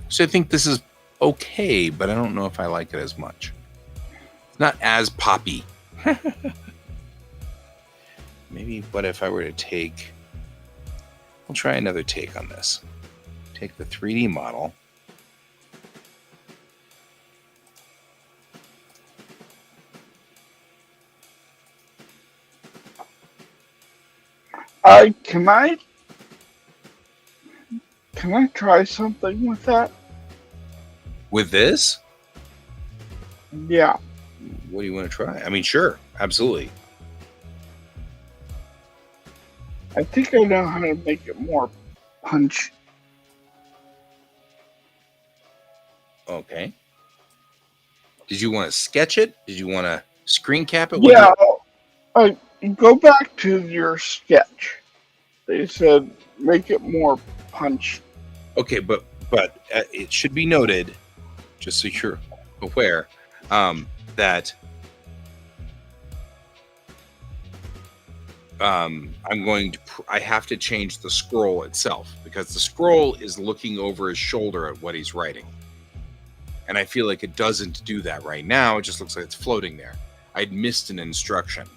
So I think this is okay, but I don't know if I like it as much. It's not as poppy. Maybe what if I were to take... We'll try another take on this. Take the 3D model. Can I try something with that? With this? Yeah. What do you want to try? I mean, sure, absolutely. I think I know how to make it more punchy. Okay. Did you want to sketch it? Did you want to screen cap it? Yeah. Go back to your sketch. They said make it more punchy. Okay, but it should be noted, just so you're aware, that I'm going to. I have to change the scroll itself because the scroll is looking over his shoulder at what he's writing, and I feel like it doesn't do that right now. It just looks like it's floating there. I'd missed an instruction.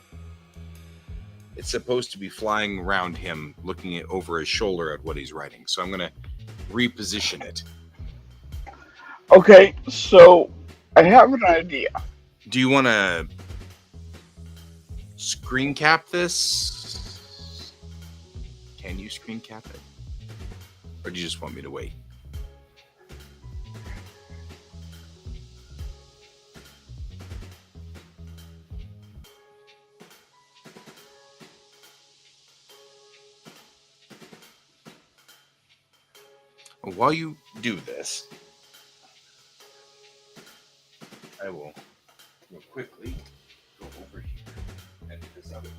It's supposed to be flying around him, looking over his shoulder at what he's writing. So I'm going to reposition it. Okay, so I have an idea. Do you want to screen cap this? Can you screen cap it? Or do you just want me to wait? While you do this, I will real quickly go over here and do this other thing.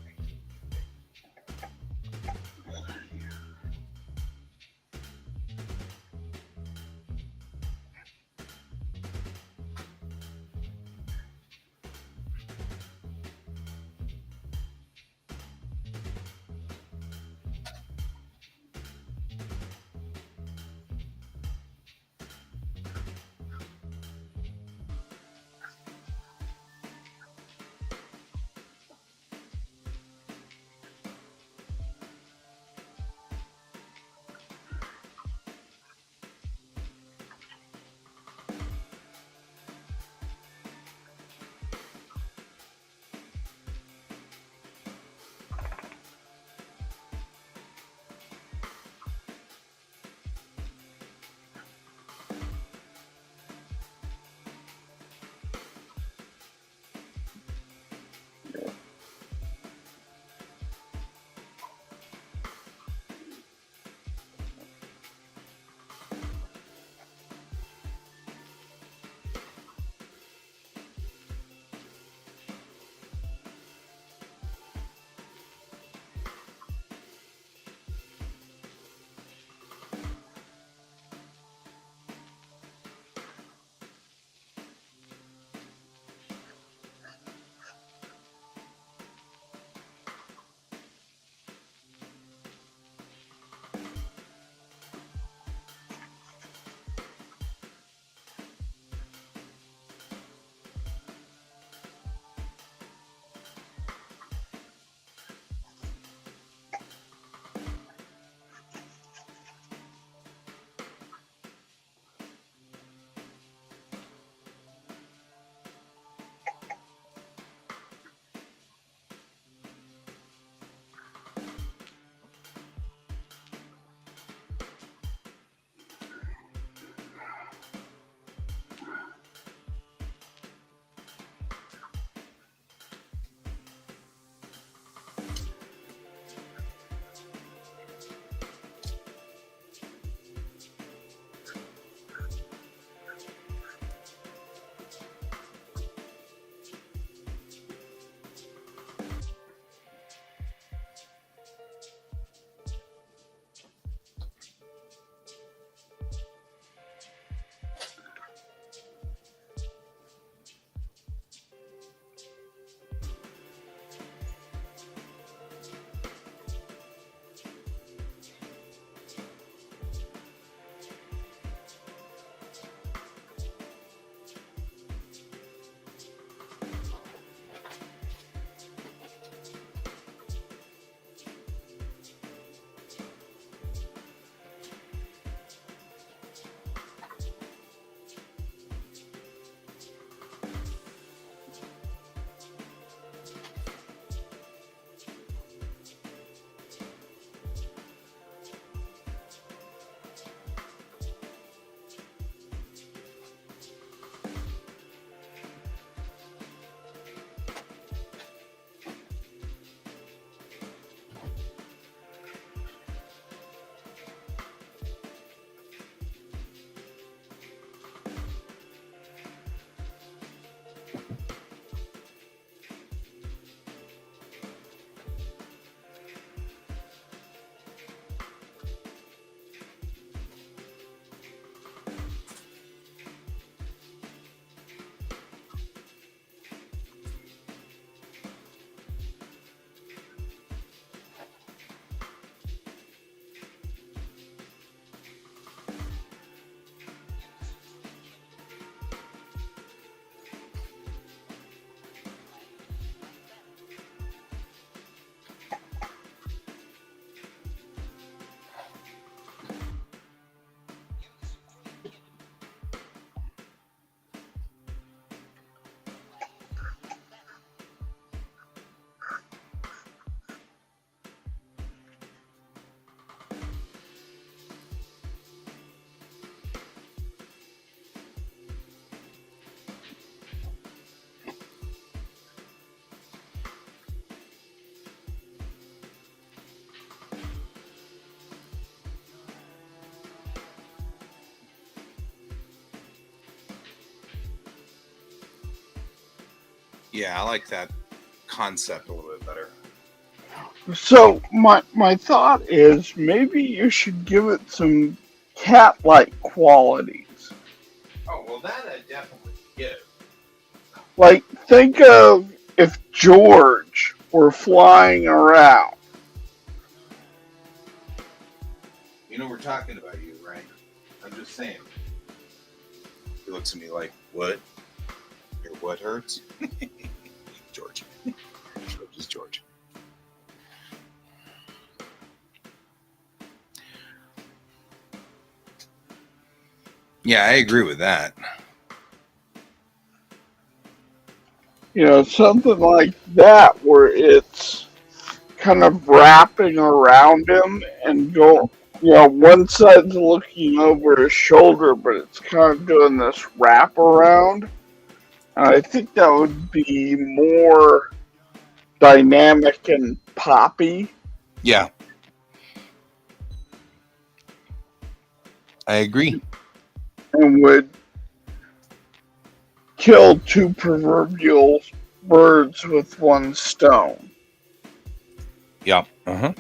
Yeah, I like that concept a little bit better. So my thought is maybe you should give it some cat-like qualities. Oh, well, that I definitely give. Like think of if George were flying around. You know, we're talking about you, right? I'm just saying. He looks at me like, what? Your what hurts? George. George is George. Yeah, I agree with that. You know, something like that where it's kind of wrapping around him and go. You know, one side's looking over his shoulder, but it's kind of doing this wrap around. And I think that would be more dynamic and poppy Yeah, I agree. and would kill two proverbial birds with one stone. Yeah. Uh huh.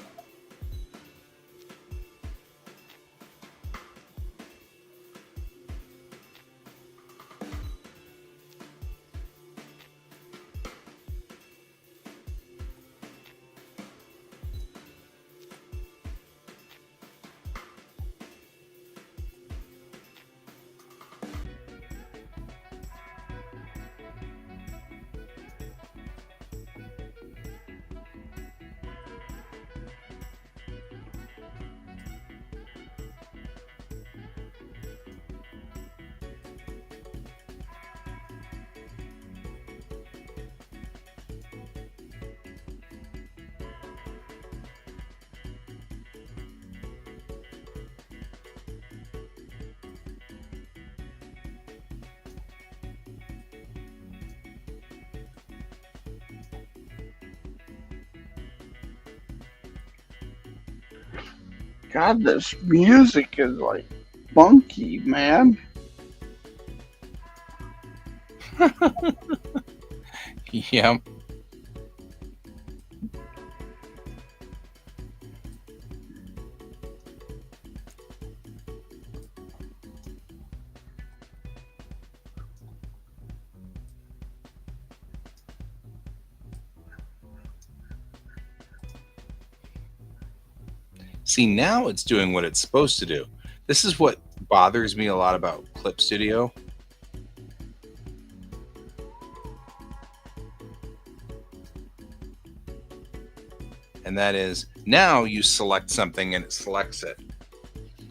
God, this music is like funky, man. Yeah. See, now it's doing what it's supposed to do. This is what bothers me a lot about Clip Studio. And that is now you select something and it selects it.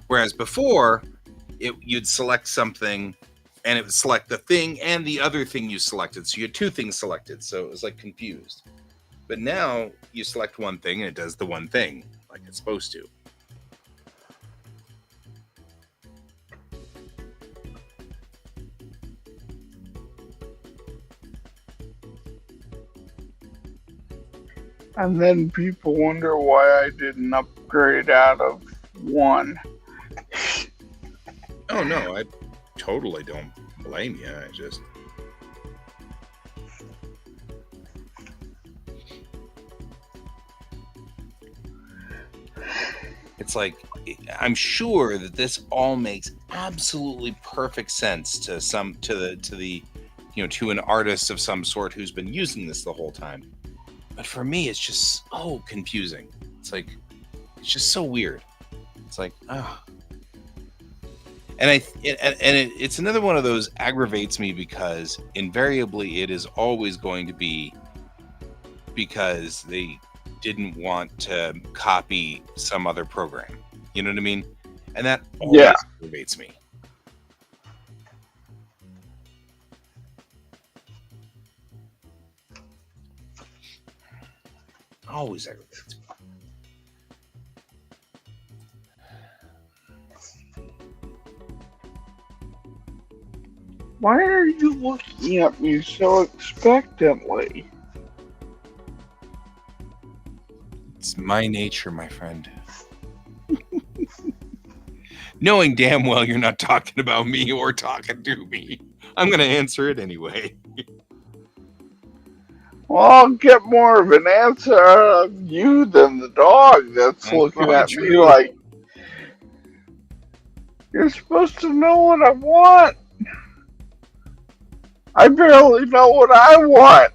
Whereas before, you'd select something and it would select the thing and the other thing you selected. So you had two things selected. So it was like confused. But now you select one thing and it does the one thing like it's supposed to. And then people wonder why I didn't upgrade out of one. Oh, no, I totally don't blame you. I just. It's like I'm sure that this all makes absolutely perfect sense to the to an artist of some sort who's been using this the whole time. But for me, it's just so confusing. It's like it's just so weird. It's like and it's another one of those aggravates me because invariably it is always going to be because they didn't want to copy some other program. You know what I mean? And that Yeah. always aggravates me. Always aggravates me. Why are you looking at me so expectantly? It's my nature, my friend. Knowing damn well you're not talking about me or talking to me, I'm going to answer it anyway. Well, I'll get more of an answer out of you than the dog that's That's looking probably at me true. like, you're supposed to know what I want. I barely know what I want.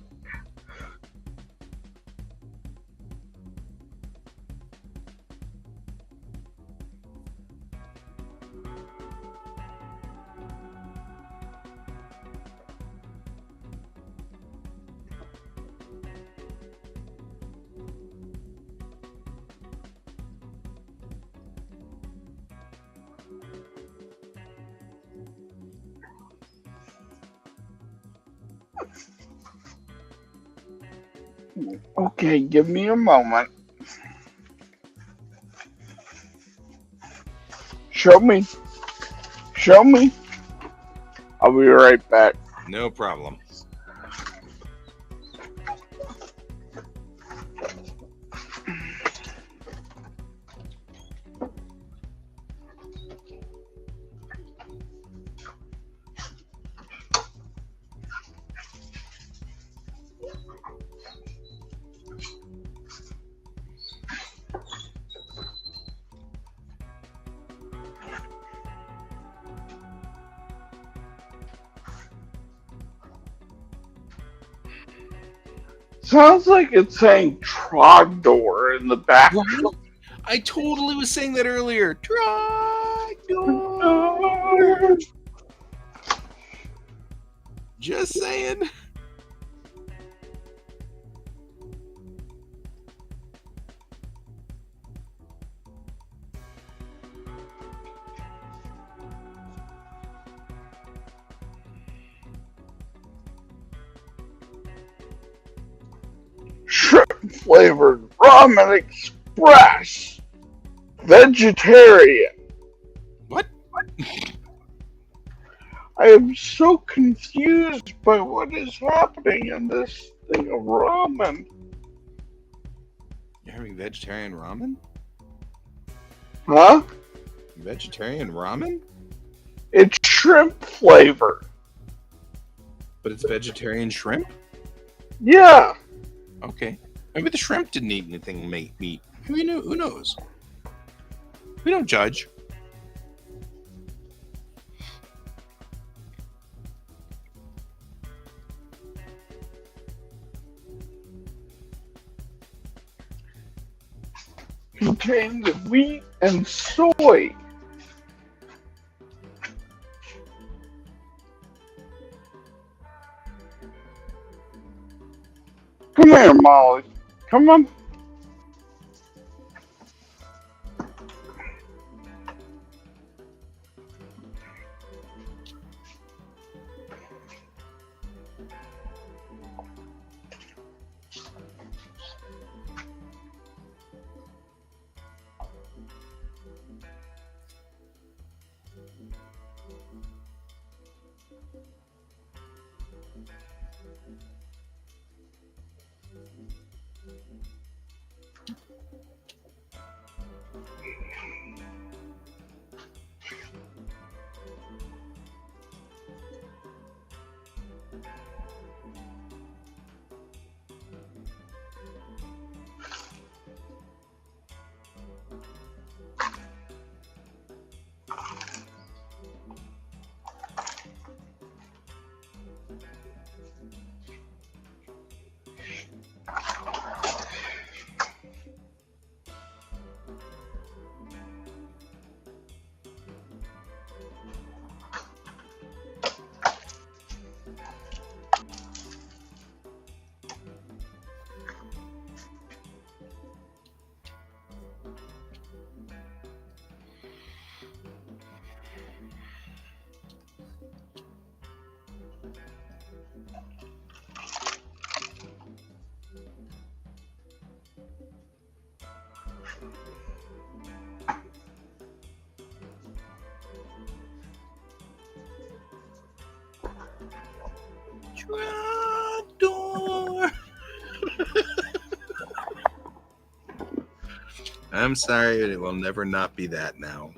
Okay, give me a moment. Show me. Show me. I'll be right back. No problem. Sounds like it's saying Trogdor in the back. Right? I totally was saying that earlier. Trogdor. Just saying. Shrimp flavored ramen express. Vegetarian. What? I am so confused by what is happening in this thing of ramen. You're having vegetarian ramen? Huh? Vegetarian ramen? It's shrimp flavor. But it's vegetarian shrimp? Yeah. Okay. Maybe the shrimp didn't eat anything meat. Who knows? We don't judge. Contains wheat and soy. Come here, Molly. Come on. Trogdor. I'm sorry, it will never not be that now.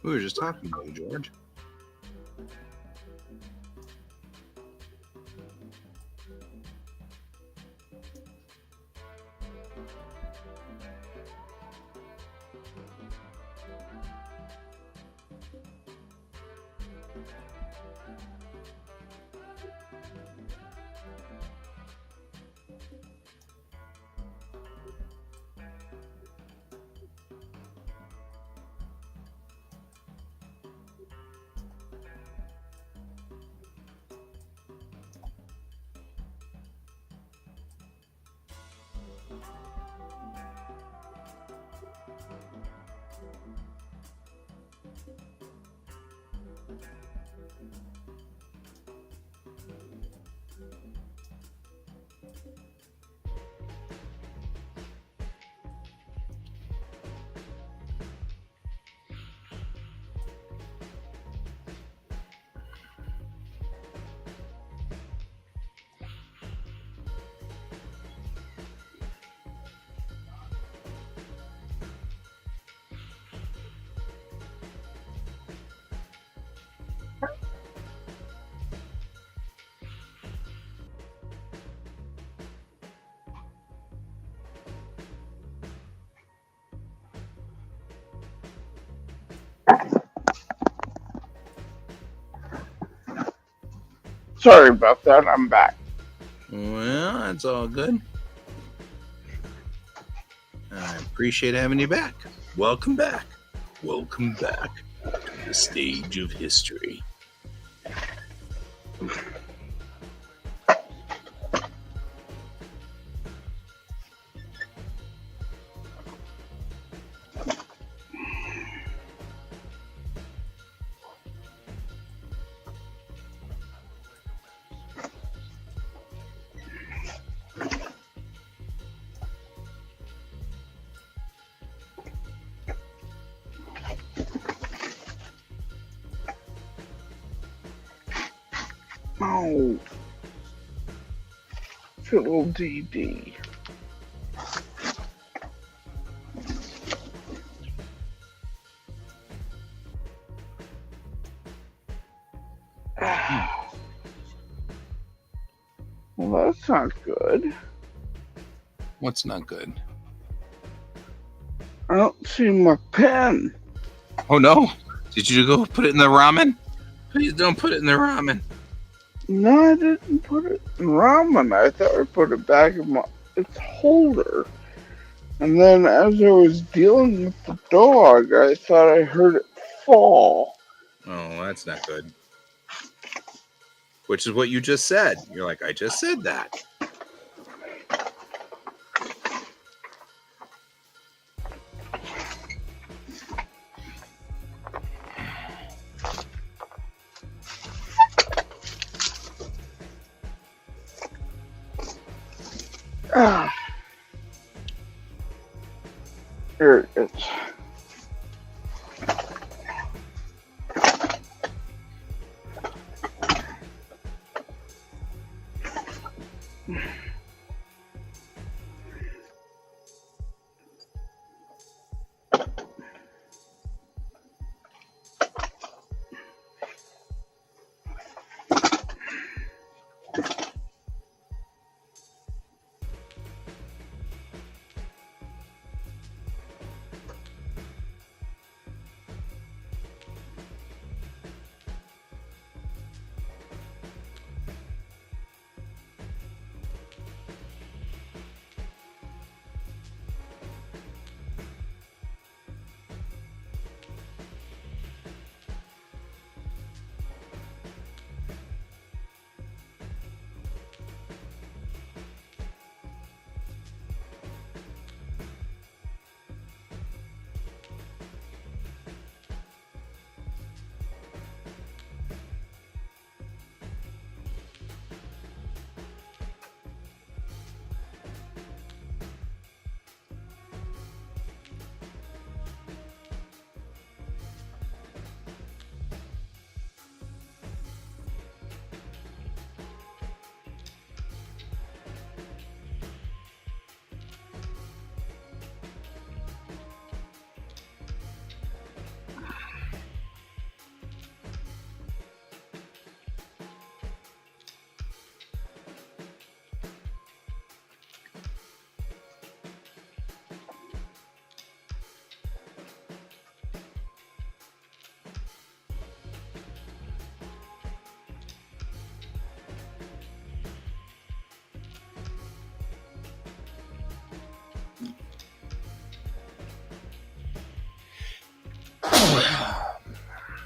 We were just talking about you, George. Sorry about that. I'm back. Well, that's all good. I appreciate having you back. Welcome back. Welcome back to the stage of history. Oh, fiddle dee dee. Well, that's not good. What's not good? I don't see my pen. Oh no! Did you go put it in the ramen? Please don't put it in the ramen. No, I didn't put it in ramen. I thought I put it back in its holder. And then as I was dealing with the dog, I thought I heard it fall. Oh, that's not good. Which is what you just said. You're like, I just said that. Ah, there it is.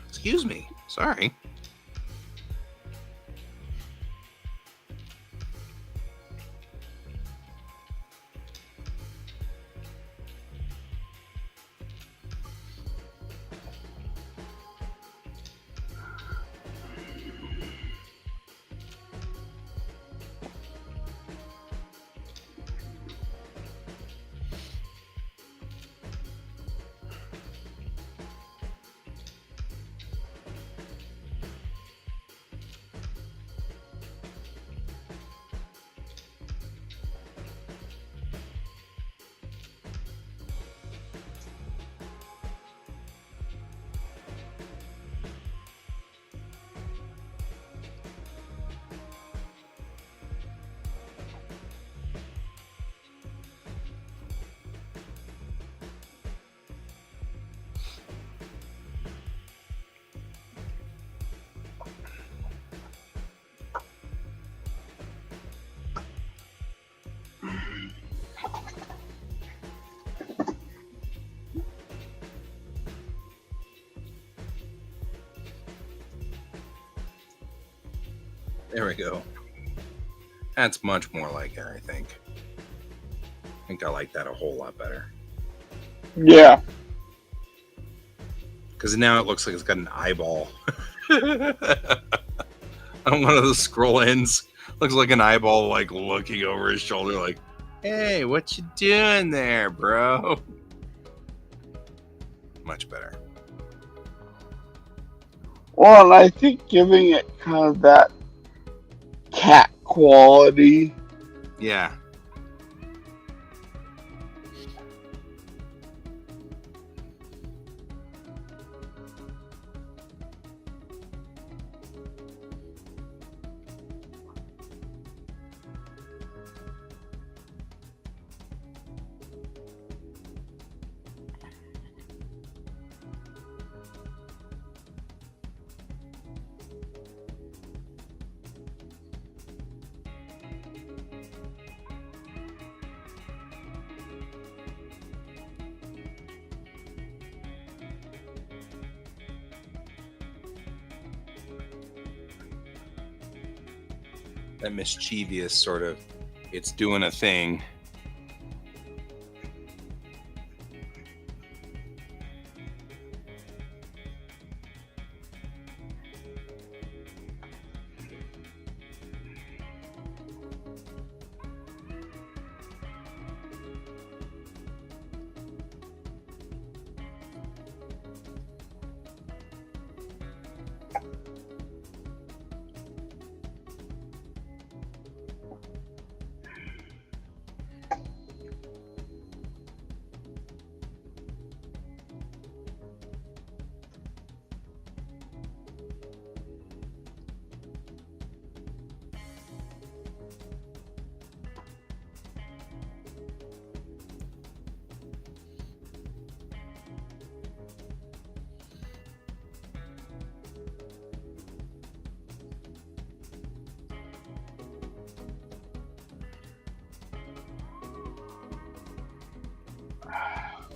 Excuse me. Sorry. There we go. That's much more like it, I think. I think I like that a whole lot better. Yeah. Because now it looks like it's got an eyeball. On one of the scroll ends. Looks like an eyeball, like, looking over his shoulder, like, hey, what you doing there, bro? Much better. Well, and I think giving it kind of that cat quality. Yeah. That mischievous sort of, it's doing a thing.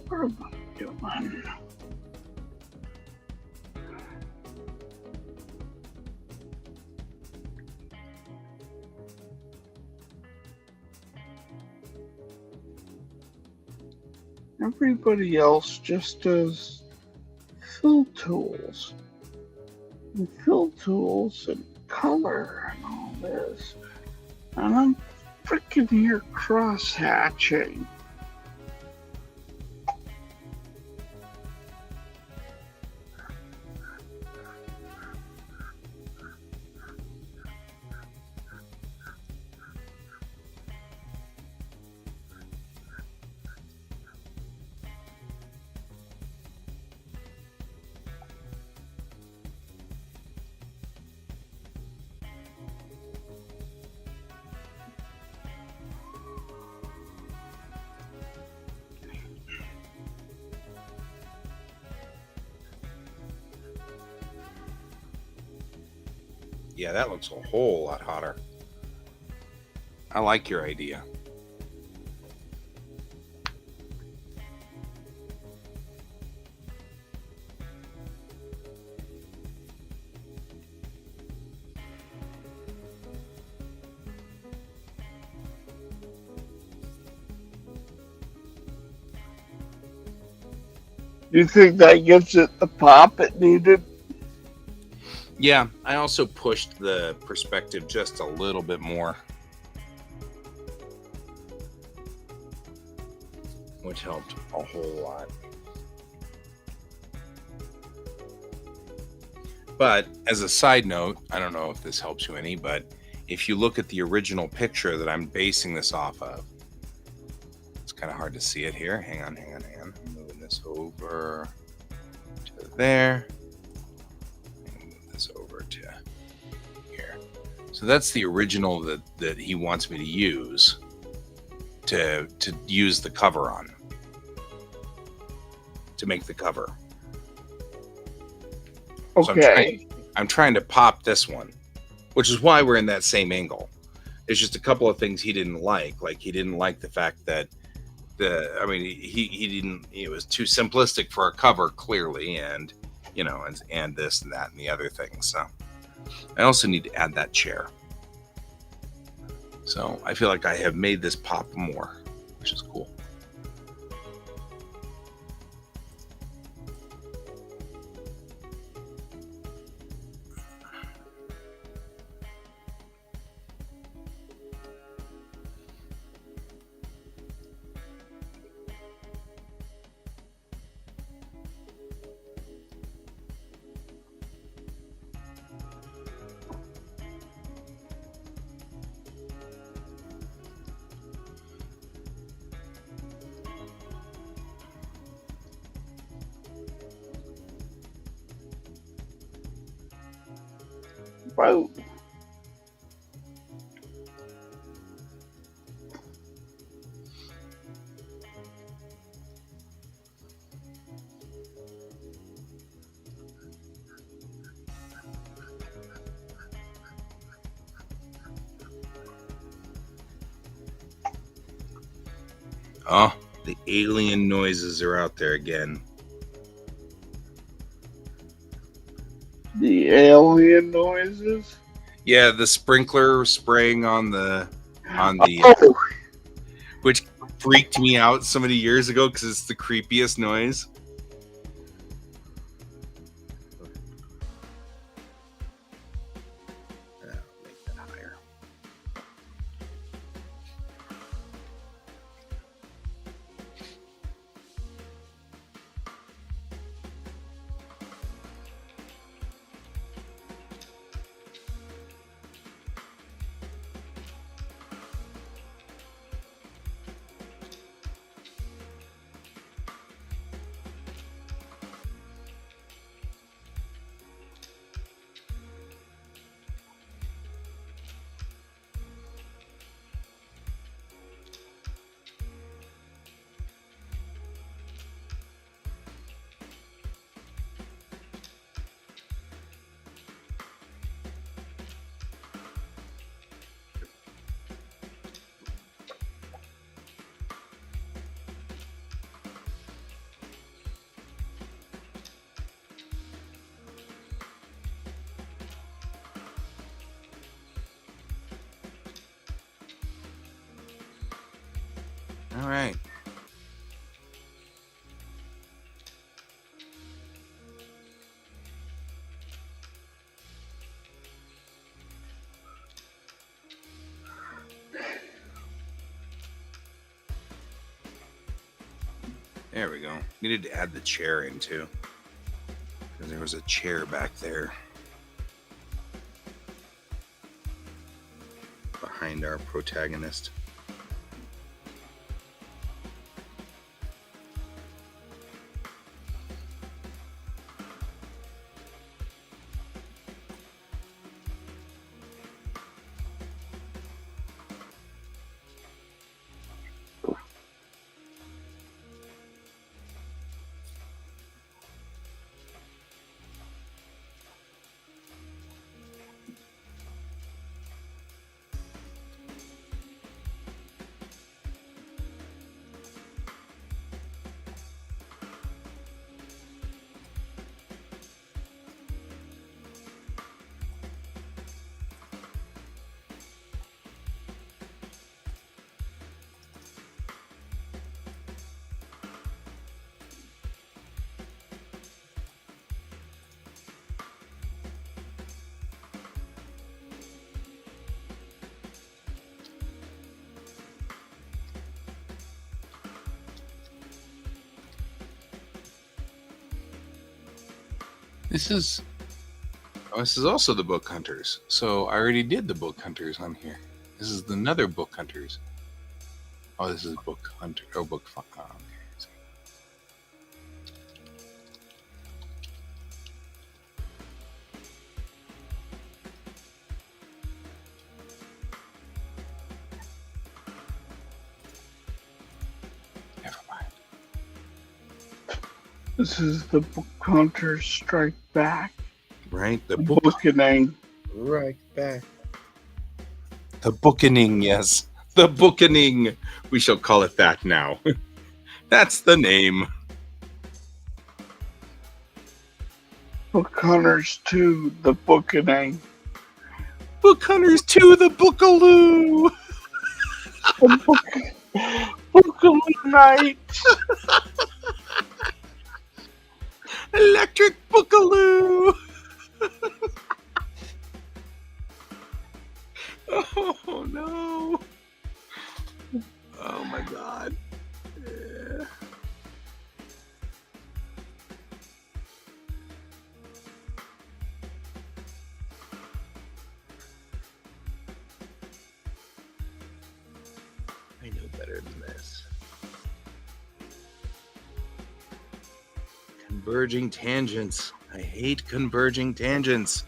What am I doing? Everybody else just does fill tools. And fill tools and color and all this. And I'm freaking here cross hatching. Yeah, that looks a whole lot hotter. I like your idea. Do you think that gives it the pop it needed? Yeah, I also pushed the perspective just a little bit more, which helped a whole lot. But as a side note, I don't know if this helps you any, but if you look at the original picture that I'm basing this off of, it's kind of hard to see it here. Hang on. I'm moving this over to there. And move this over to here. So that's the original that he wants me to use to use the cover on, to make the cover. So Okay. I'm trying to pop this one, which is why we're in that same angle. There's just a couple of things he didn't like. Like he didn't like the fact that he didn't, it was too simplistic for a cover clearly, and and this and that and the other thing. So I also need to add that chair. So I feel like I have made this pop more, which is cool. boat. Oh, the alien noises are out there again. The alien noises. Yeah, the sprinkler spraying on the Oh, which freaked me out so many years ago because it's the creepiest noise. Make that higher. All right. There we go. Needed to add the chair in too. Because there was a chair back there behind our protagonist. This is also the Book Hunters. So I already did the Book Hunters on here. This is another Book Hunters. Oh, this is Book Hunter. Oh, Book. Oh, okay. Never mind. this is the Book Hunters Strike Back. Right, the Bookening. Right back. The bookening, yes. The bookening. We shall call it that now. That's the name. Book Hunters 2, the Bookening. Book Hunters 2, the Bookaloo. Bookaloo Night. Electric Bookaloo. Oh no. Oh my god. Yeah. I know better than this. Converging tangents. I hate converging tangents.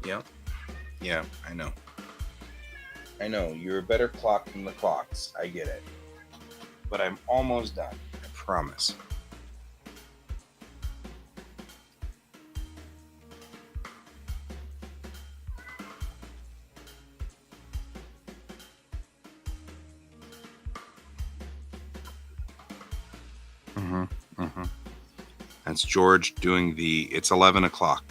Yeah, yeah, I know. I know. You're a better clock than the clocks. I get it. But I'm almost done. I promise. Mm-hmm. Mm-hmm. That's George doing the. It's 11 o'clock.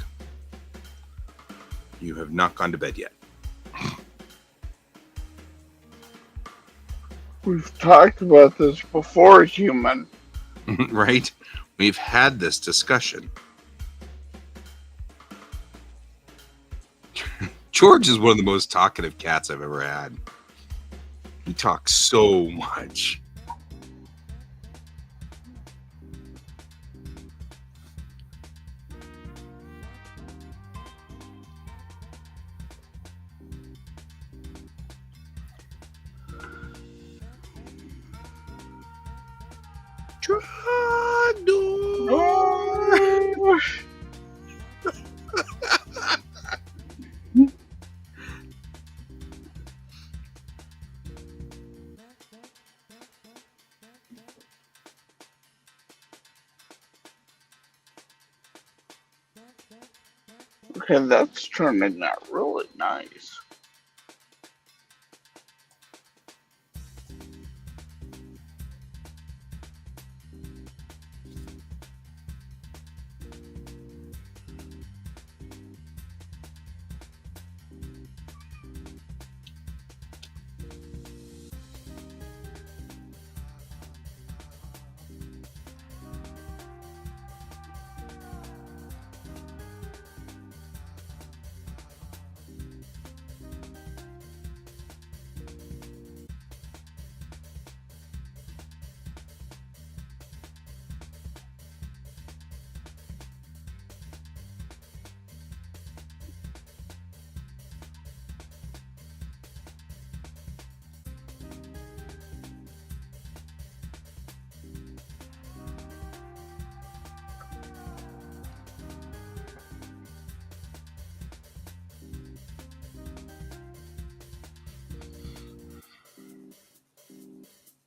You have not gone to bed yet. We've talked about this before, human. Right? We've had this discussion. George is one of the most talkative cats I've ever had. He talks so much. Trogdor! Oh. Okay, that's turning out really nice.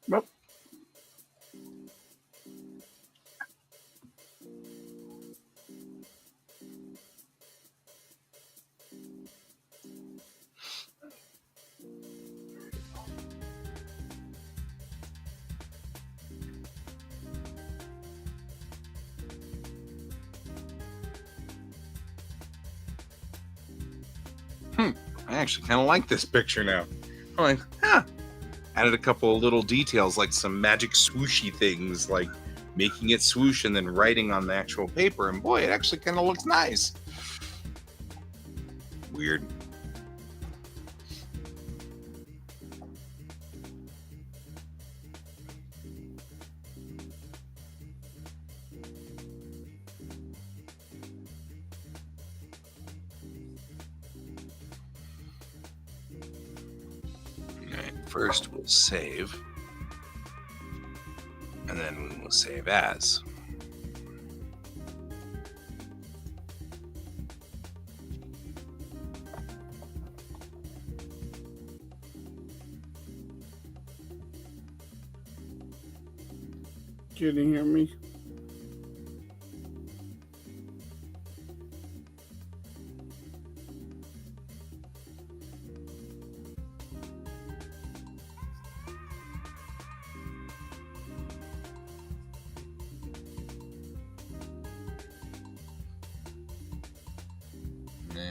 Yep. I actually kind of like this picture now. I'm like, huh. Added a couple of little details, like some magic swooshy things, like making it swoosh and then writing on the actual paper. And boy, it actually kind of looks nice. Weird. Alright, first we'll save. And then we will save as. Can you hear me?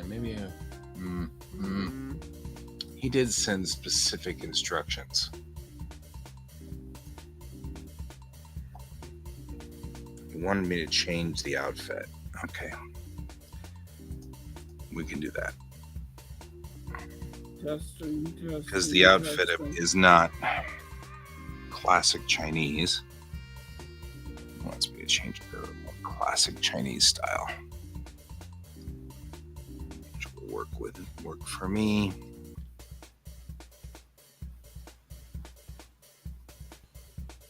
Maybe he did send specific instructions. He wanted me to change the outfit. Okay. We can do that. Testing, testing. Because the outfit testing. is not classic Chinese. He wants me to change it to a more classic Chinese style. Which will work for me.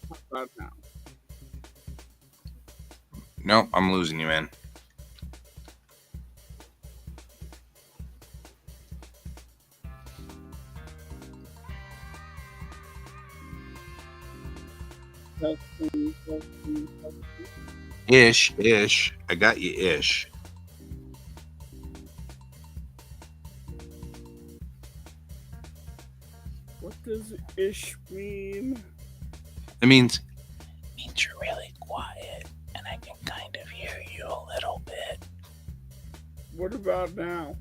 How about now? No, I'm losing you, man. testing, testing, testing. Ish. I got you ish. What does ish mean? It means you're really quiet and I can kind of hear you a little bit. What about now?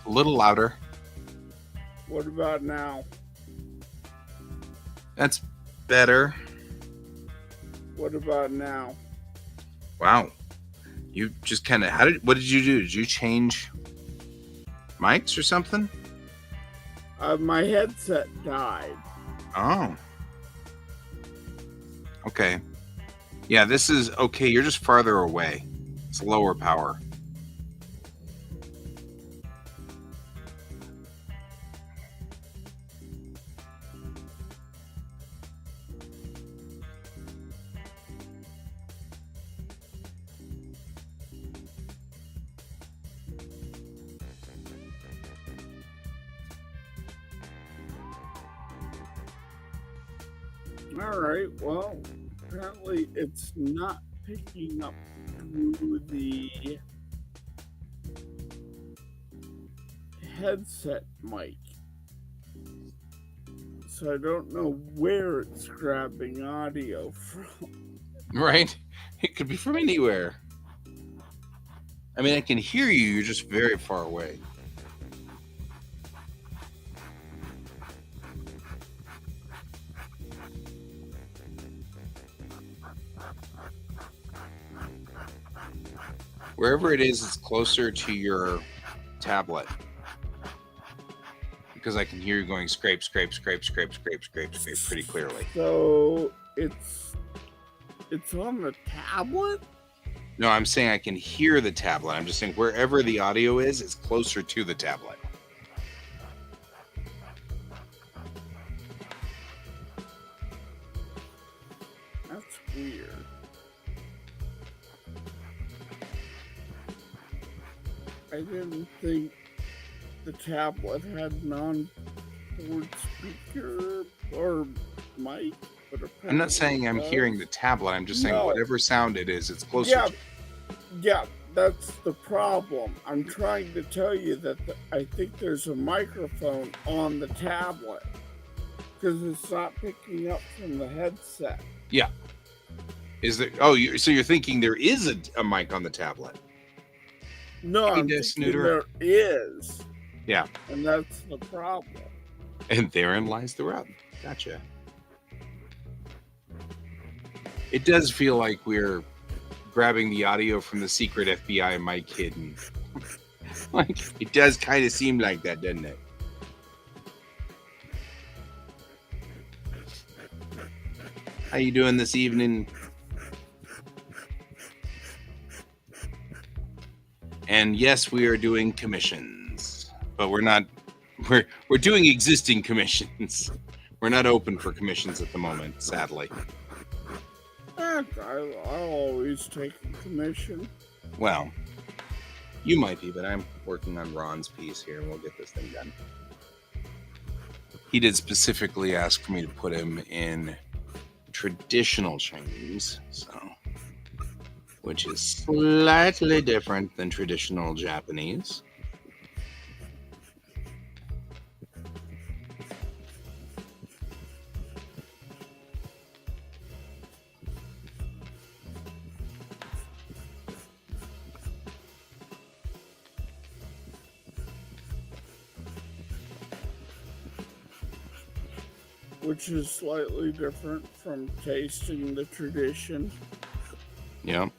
A little louder. What about now? That's better. What about now? Wow. You just kind of what did you do? Did you change mics or something? My headset died. Oh. Okay. Yeah, this is okay. You're just farther away. It's lower power. All right. Well, apparently it's not picking up through the headset mic. So I don't know where it's grabbing audio from. Right? It could be from anywhere. I mean, I can hear you. You're just very far away. Wherever it is, it's closer to your tablet. Because I can hear you going scrape pretty clearly. So it's on the tablet? No, I'm saying I can hear the tablet. I'm just saying wherever the audio is, it's closer to the tablet. That's weird. I didn't think the tablet had an on-board speaker or mic, but apparently I'm not saying I'm it does. hearing the tablet. I'm just saying No. whatever sound it is, it's closer Yeah, to. yeah, that's the problem. I'm trying to tell you that I think there's a microphone on the tablet because it's not picking up from the headset. Yeah. Is there? Oh, so you're thinking there is a mic on the tablet? No, I'm thinking snooter. there is. Yeah. And that's the problem. And therein lies the rub. Gotcha. It does feel like we're grabbing the audio from the secret FBI mic hidden. Like, it does kind of seem like that, doesn't it? How you doing this evening? And yes, we are doing commissions, but we're not. We're doing existing commissions. We're not open for commissions at the moment, sadly. I'll always take a commission. Well, you might be, but I'm working on Ron's piece here, and we'll get this thing done. He did specifically ask for me to put him in traditional Chinese, which is slightly different than traditional Japanese. Which is slightly different from tasting the tradition. Yep.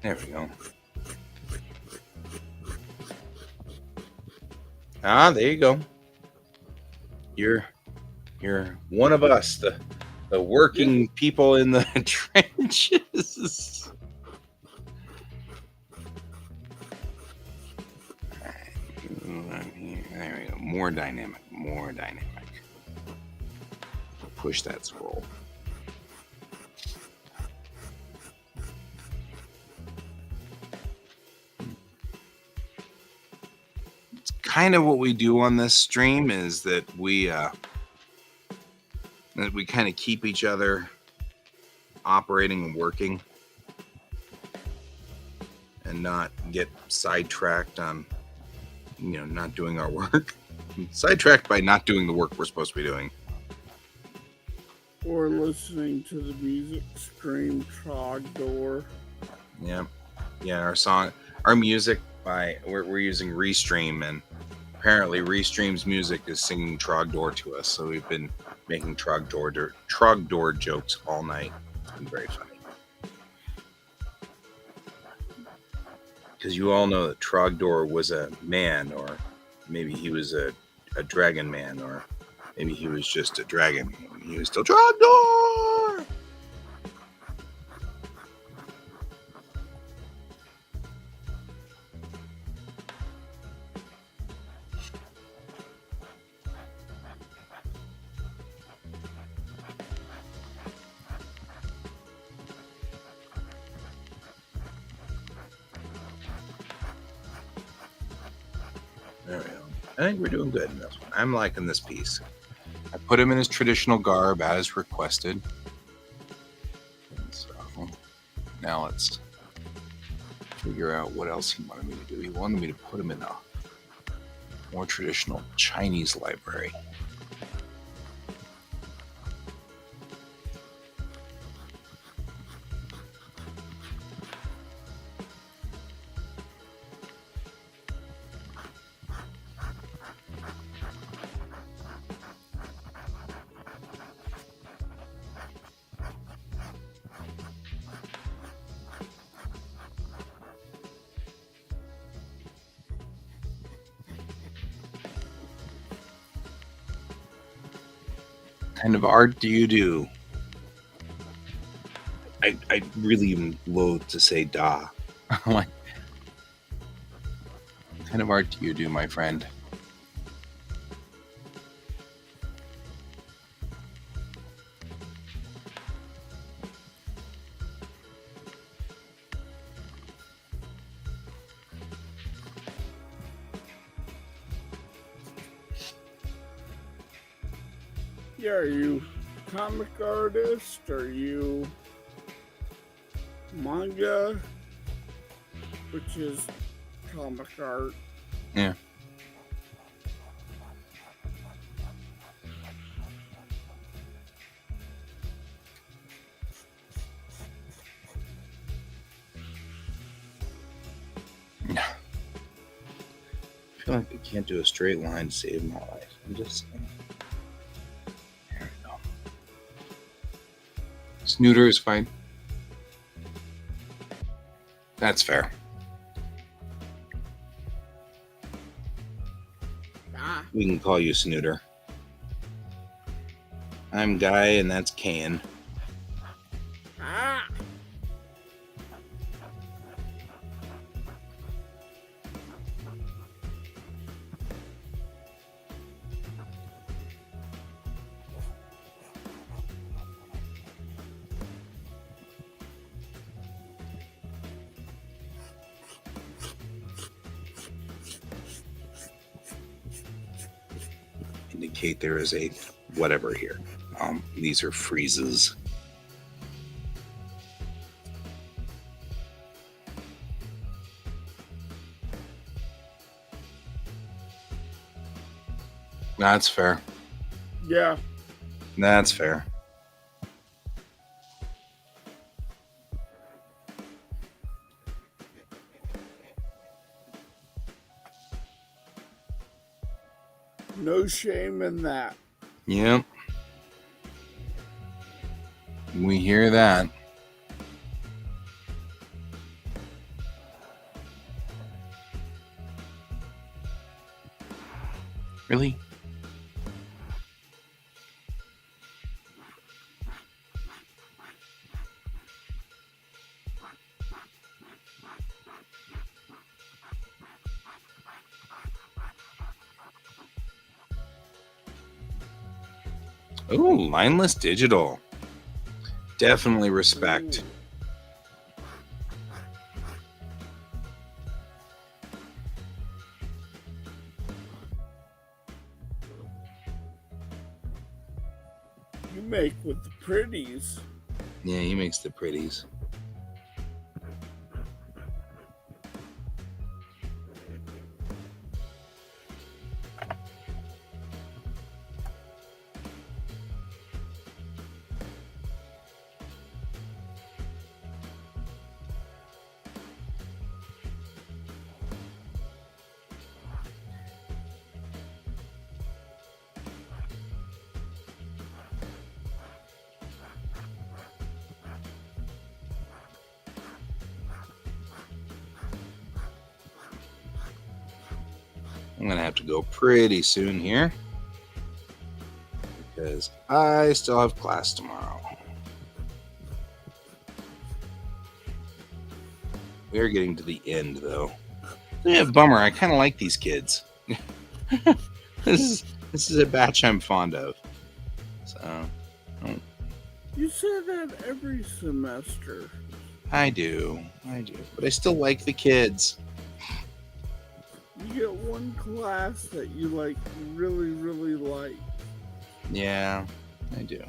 There we go. Ah, there you go. You're one of us, the working people in the trenches. There we go. More dynamic. Push that scroll. It's kind of what we do on this stream is that we that we kind of keep each other operating and working and not get sidetracked on, not doing our work. Sidetracked by not doing the work we're supposed to be doing. Or listening to the music stream Trogdor. Yeah. Yeah, our music we're using Restream, and apparently Restream's music is singing Trogdor to us. So we've been making Trogdor jokes all night. It's been very funny. Because you all know that Trogdor was a man, or maybe he was a dragon man, or maybe he was just a dragon. He was still Trogdor! There we go. I think we're doing good in this one. I'm liking this piece. I put him in his traditional garb as requested. And so now let's figure out what else he wanted me to do. He wanted me to put him in a more traditional Chinese library. What kind of art do you do? I really am loath to say da. Like, what kind of art do you do, my friend? Yeah, are you comic artist? Are you manga? Which is comic art. Yeah. I feel like I can't do a straight line to save my life. I'm just saying. There we go. Snooter is fine. That's fair. We can call you Snooter. I'm Guy, and that's Kane. Indicate there is a whatever here. These are freezes. That's fair. Yeah. That's fair. No shame in that. Yep. We hear that. Really? Ooh, lineless digital. Definitely respect. You make with the pretties. Yeah, he makes the pretties. I'm going to have to go pretty soon here because I still have class tomorrow. We are getting to the end, though. Yeah, bummer. I kind of like these kids. This is a batch I'm fond of. So, You say that every semester. I do, but I still like the kids. You get one class that you like, really, really like. Yeah, I do.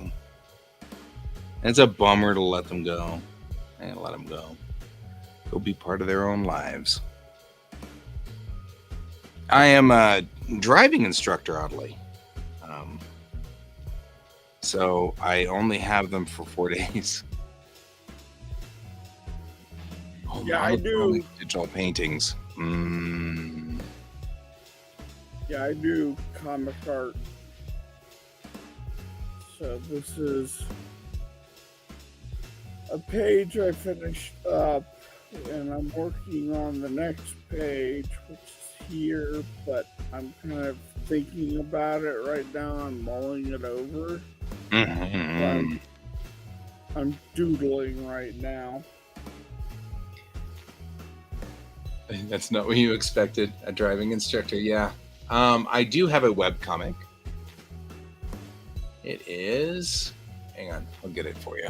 It's a bummer to let them go. I gotta let them go. Go be part of their own lives. I am a driving instructor, oddly. So I only have them for 4 days. Oh, Yeah, I do. Digital paintings. Yeah, I do comic art. So this is a page I finished up, and I'm working on the next page, which is here, but I'm kind of thinking about it right now. I'm mulling it over. I'm doodling right now. That's not what you expected, a driving instructor. Yeah. I do have a webcomic. It is. Hang on, I'll get it for you.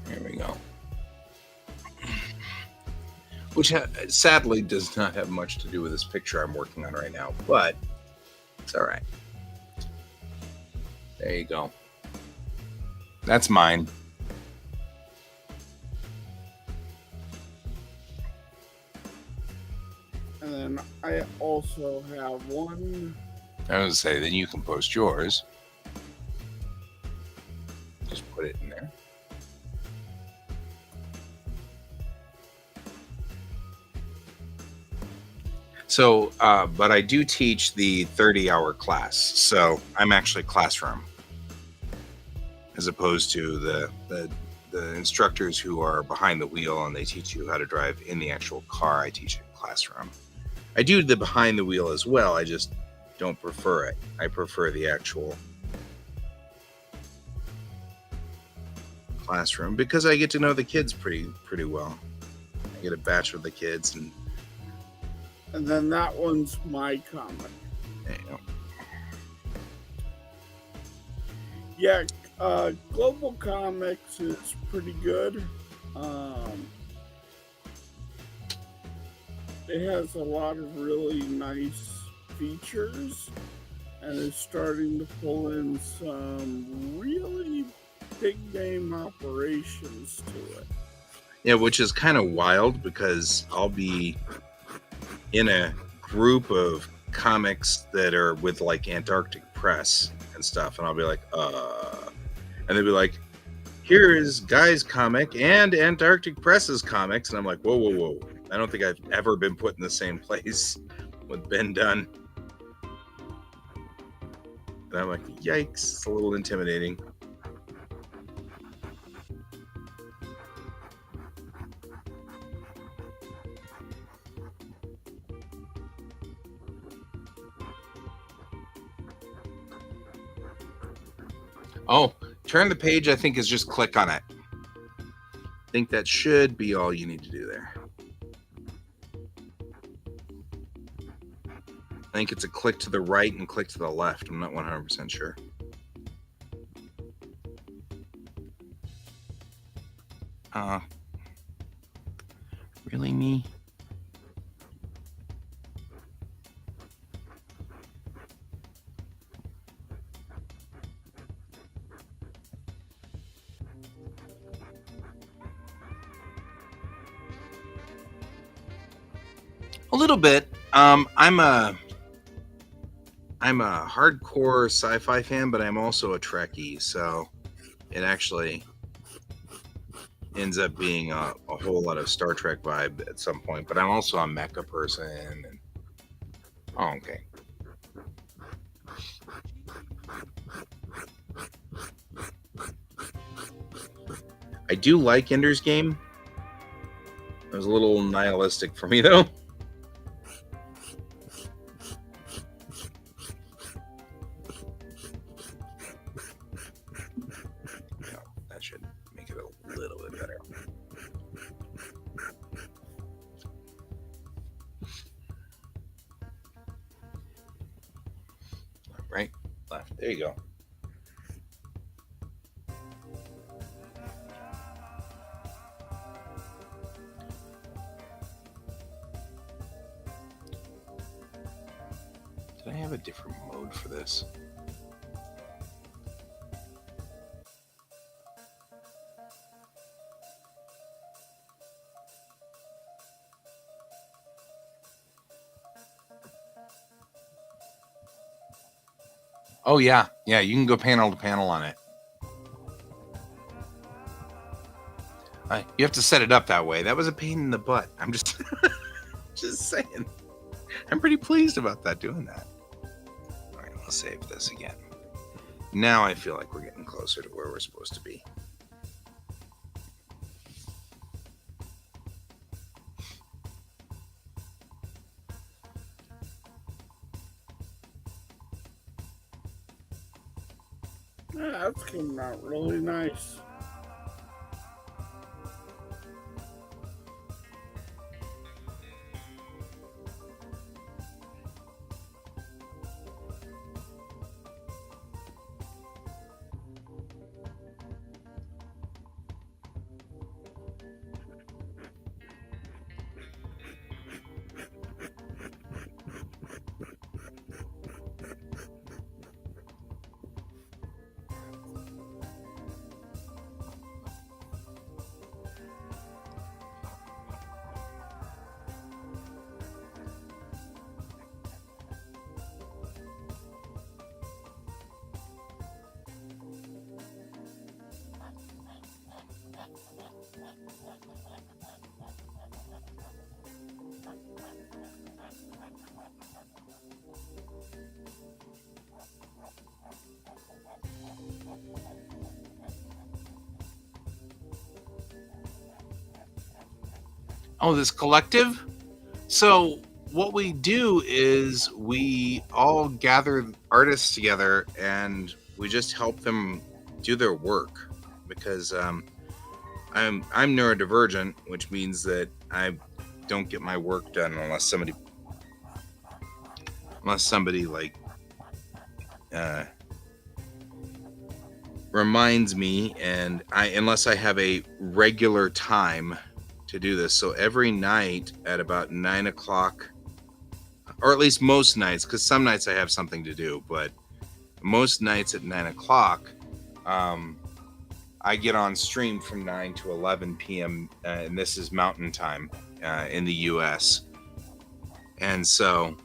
There we go. Which sadly does not have much to do with this picture I'm working on right now, but it's all right. There you go. That's mine. And then I also have one. I was going to say, then you can post yours. Just put it in there. So, but I do teach the 30-hour class. So I'm actually classroom, as opposed to the instructors who are behind the wheel and they teach you how to drive in the actual car. I teach in classroom. I do the behind the wheel as well. I just don't prefer it. I prefer the actual classroom because I get to know the kids pretty well. I get a batch with the kids, and then that one's my comic. There you go. Yeah, Global Comics is pretty good. It has a lot of really nice features and is starting to pull in some really big name operations to it. Yeah, which is kind of wild because I'll be in a group of comics that are with like Antarctic Press and stuff, and I'll be like, and they'll be like, here is Guy's comic and Antarctic Press's comics, and I'm like, whoa. I don't think I've ever been put in the same place with Ben Dunn. And I'm like, yikes, it's a little intimidating. Oh, turn the page, I think, is just click on it. I think that should be all you need to do there. I think it's a click to the right and click to the left. I'm not 100% sure. Uh, really, me? A little bit. I'm a hardcore sci-fi fan, but I'm also a Trekkie, so it actually ends up being a whole lot of Star Trek vibe at some point. But I'm also a mecha person. And, oh, okay. I do like Ender's Game. It was a little nihilistic for me, though. Yeah, that should make it a little bit better. Right, left. There you go. Did I have a different mode for this? Oh yeah, yeah. You can go panel to panel on it. You have to set it up that way. That was a pain in the butt. I'm just, just saying. I'm pretty pleased about that doing that. All right, I'll save this again. Now I feel like we're getting closer to where we're supposed to be. Yeah, that's coming out really nice. Oh, this collective? So, what we do is we all gather artists together and we just help them do their work because I'm neurodivergent, which means that I don't get my work done unless somebody like uh, reminds me, and unless I have a regular time to do this. So every night at about 9 o'clock, or at least most nights, because some nights I have something to do, but most nights at 9 o'clock, I get on stream from 9 to 11 p.m. And this is Mountain Time in the U.S. And so,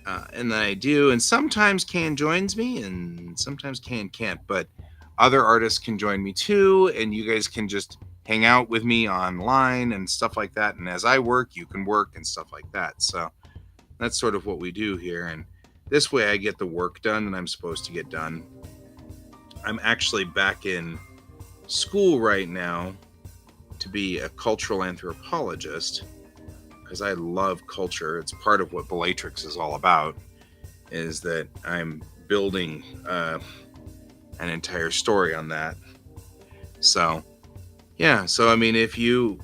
and then I do, and sometimes Can joins me, and sometimes Can can't, but other artists can join me too, and you guys can just hang out with me online and stuff like that. And as I work, you can work and stuff like that. So that's sort of what we do here. And this way I get the work done that I'm supposed to get done. I'm actually back in school right now to be a cultural anthropologist because I love culture. It's part of what Bellatrix is all about, is that I'm building an entire story on that. So yeah, so I mean, if you're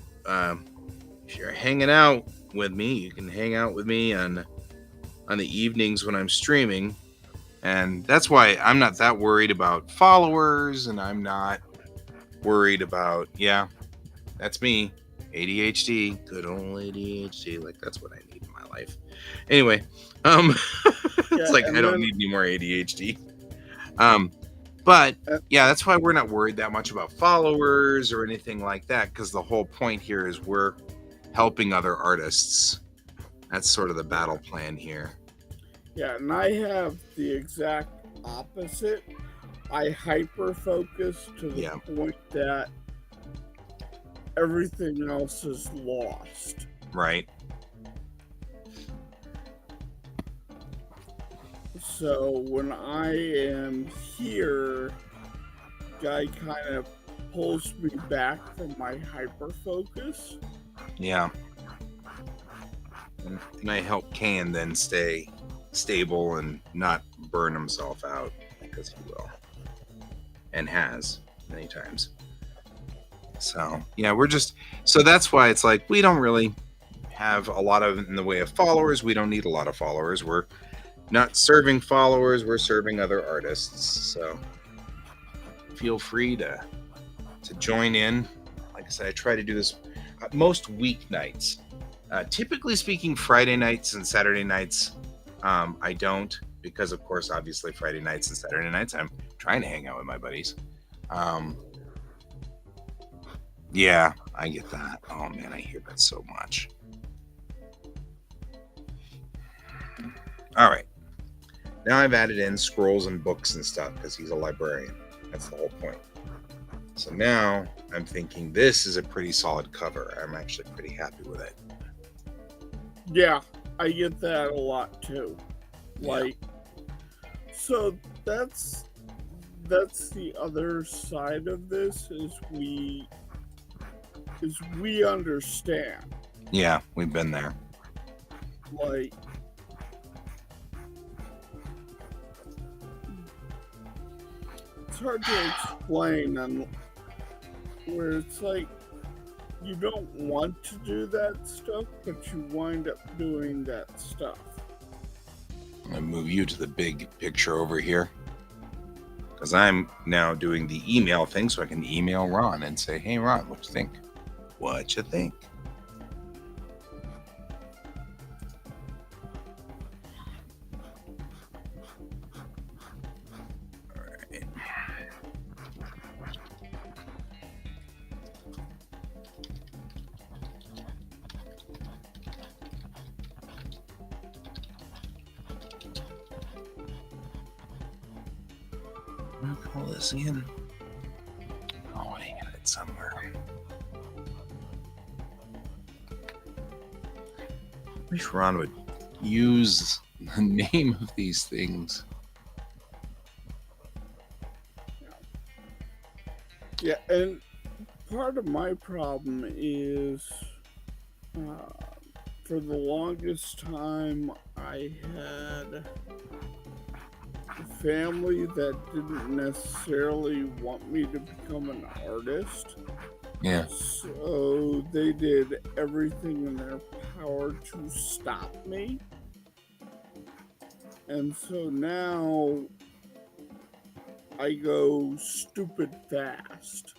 hanging out with me, you can hang out with me on the evenings when I'm streaming, and that's why I'm not that worried about followers, and I'm not worried about That's me. ADHD, good old ADHD. Like that's what I need in my life. Anyway, um, it's Yeah, like I and don't then need any more ADHD. Um, but uh, yeah, that's why we're not worried that much about followers or anything like that. Because the whole point here is we're helping other artists. That's sort of the battle plan here. yeah, and I have the exact opposite. I hyper focus to the Yeah, point that everything else is lost. right. So when I am here, guy kind of pulls me back from my hyper focus. Yeah, and I help Can then stay stable and not burn himself out because he will and has many times. So yeah, we're just so that's why it's like we don't really have a lot of in the way of followers. We don't need a lot of followers. We're not serving followers. We're serving other artists. So feel free to join in. Like I said, I try to do this most weeknights. Typically speaking, Friday nights and Saturday nights, I don't because, of course, obviously Friday nights and Saturday nights, I'm trying to hang out with my buddies. Um, yeah, I get that. Oh man, I hear that so much. All right, now I've added in scrolls and books and stuff because he's a librarian. That's the whole point. So now I'm thinking this is a pretty solid cover. I'm actually pretty happy with it. Yeah, I get that a lot too. Yeah. Like, so that's the other side of this is we understand. Yeah, we've been there. Like, it's hard to explain on where it's like you don't want to do that stuff, but you wind up doing that stuff. I'm going to move you to the big picture over here because I'm now doing the email thing so I can email Ron and say, hey, Ron, what you think? What you think? All right. I'll call this in. Oh, I had it somewhere. Wish Ron would use the name of these things. Yeah, and part of my problem is for the longest time I had a family that didn't necessarily want me to become an artist. Yeah. So they did everything in their power to stop me. And so now I go stupid fast.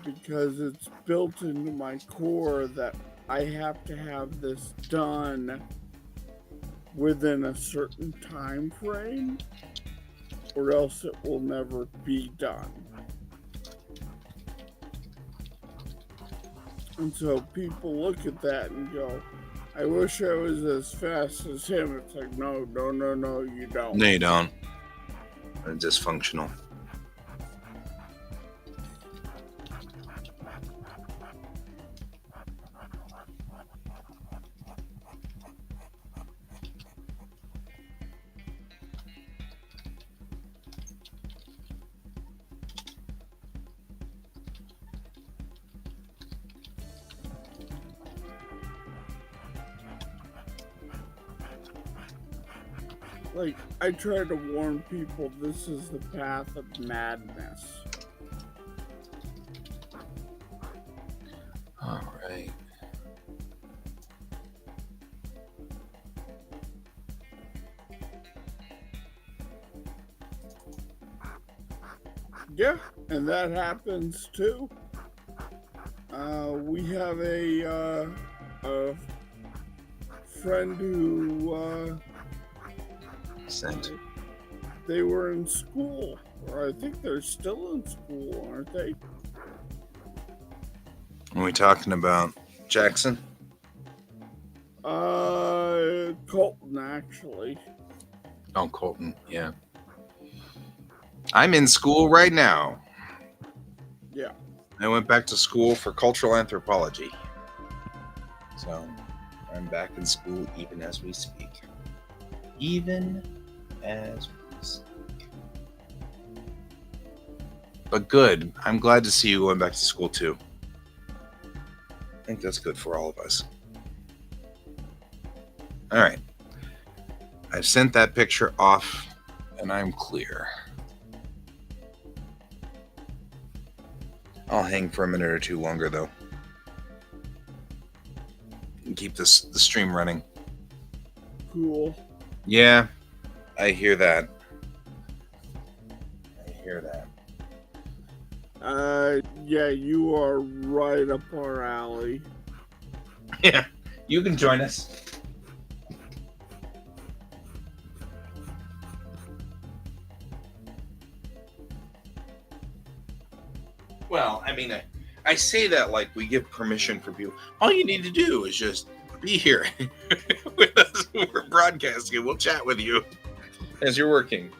Because it's built into my core that I have to have this done within a certain time frame, or else it will never be done. And so people look at that and go, I wish I was as fast as him. It's like, no, you don't. No, you don't. They're dysfunctional. Like, I try to warn people this is the path of madness. All right. Yeah, and that happens too. We have a friend who Sent. they were in school, or I think they're still in school, aren't they? Are we talking about Jackson? Colton actually. Oh, Colton. Yeah. I'm in school right now. Yeah. I went back to school for cultural anthropology. So I'm back in school even as we speak. Even as we speak. But good. I'm glad to see you going back to school too. I think that's good for all of us. All right. I've sent that picture off and I'm clear. I'll hang for a minute or two longer though. And keep the stream running. Cool. Yeah, I hear that. I hear that. Yeah, you are right up our alley. Yeah, you can join us. Well, I mean, I say that like we give permission for people. All you need to do is just be here with us. We're broadcasting. We'll chat with you as you're working.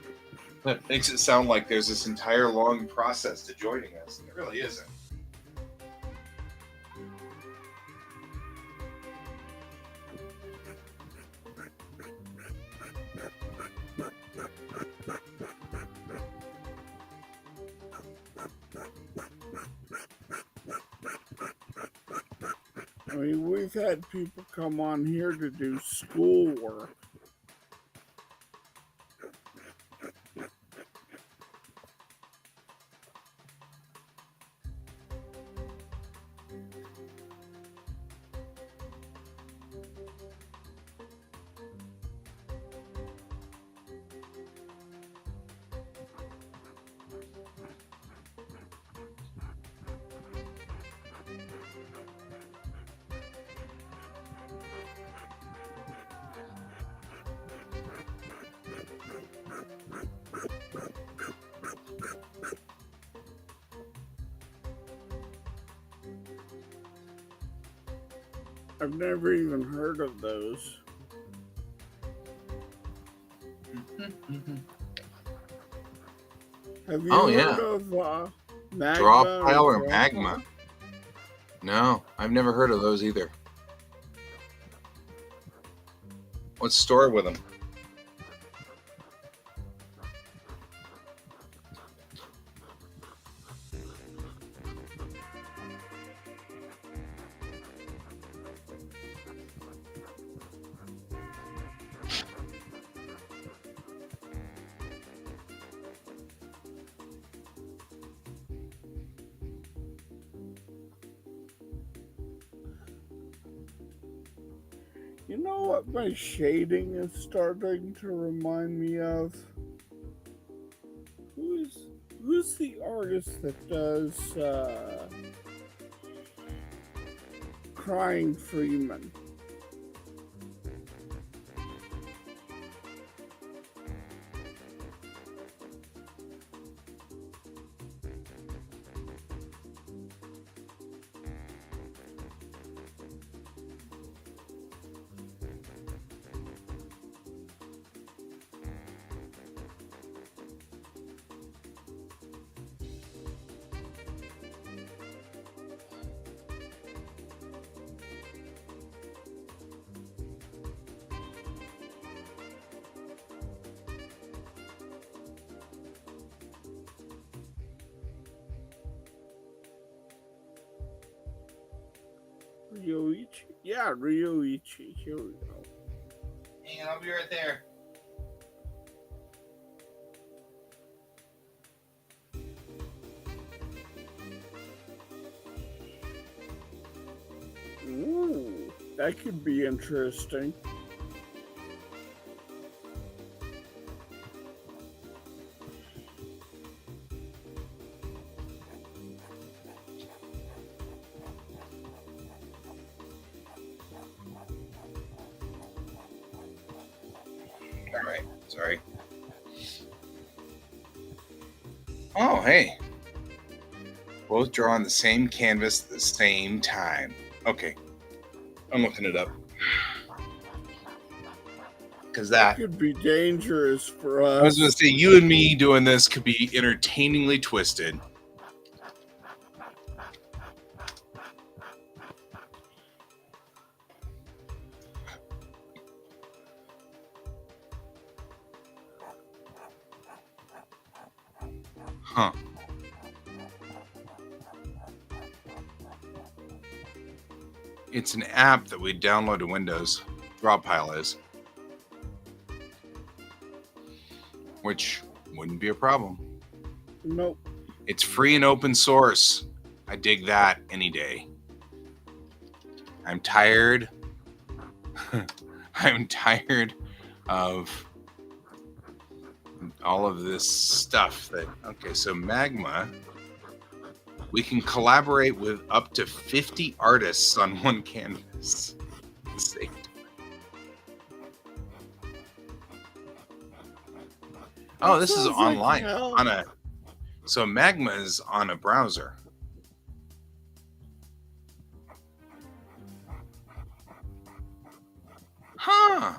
That makes it sound like there's this entire long process to joining us. It really isn't. I mean, we've had people come on here to do schoolwork. I've never even heard of those. Have you heard of magma Draw pile or draw magma? pile? No, I've never heard of those either. What's the story with them? You know what my shading is starting to remind me of? Who's the artist that does Crying Freeman? Ryoichi? Yeah, Ryoichi. Here we go. Hang on, I'll be right there. Ooh, that could be interesting. All right. Sorry. Oh, hey. Both draw on the same canvas at the same time. Okay. I'm looking it up. Because that could be dangerous for us. I was going to say, you and me doing this could be entertainingly twisted. Huh. It's an app that we download to Windows. Drawpile is. Which wouldn't be a problem. Nope. It's free and open source. I dig that any day. I'm tired. I'm tired of all of this stuff that, okay, so Magma, we can collaborate with up to 50 artists on one canvas. Oh, this is online. Like so Magma is on a browser. Huh.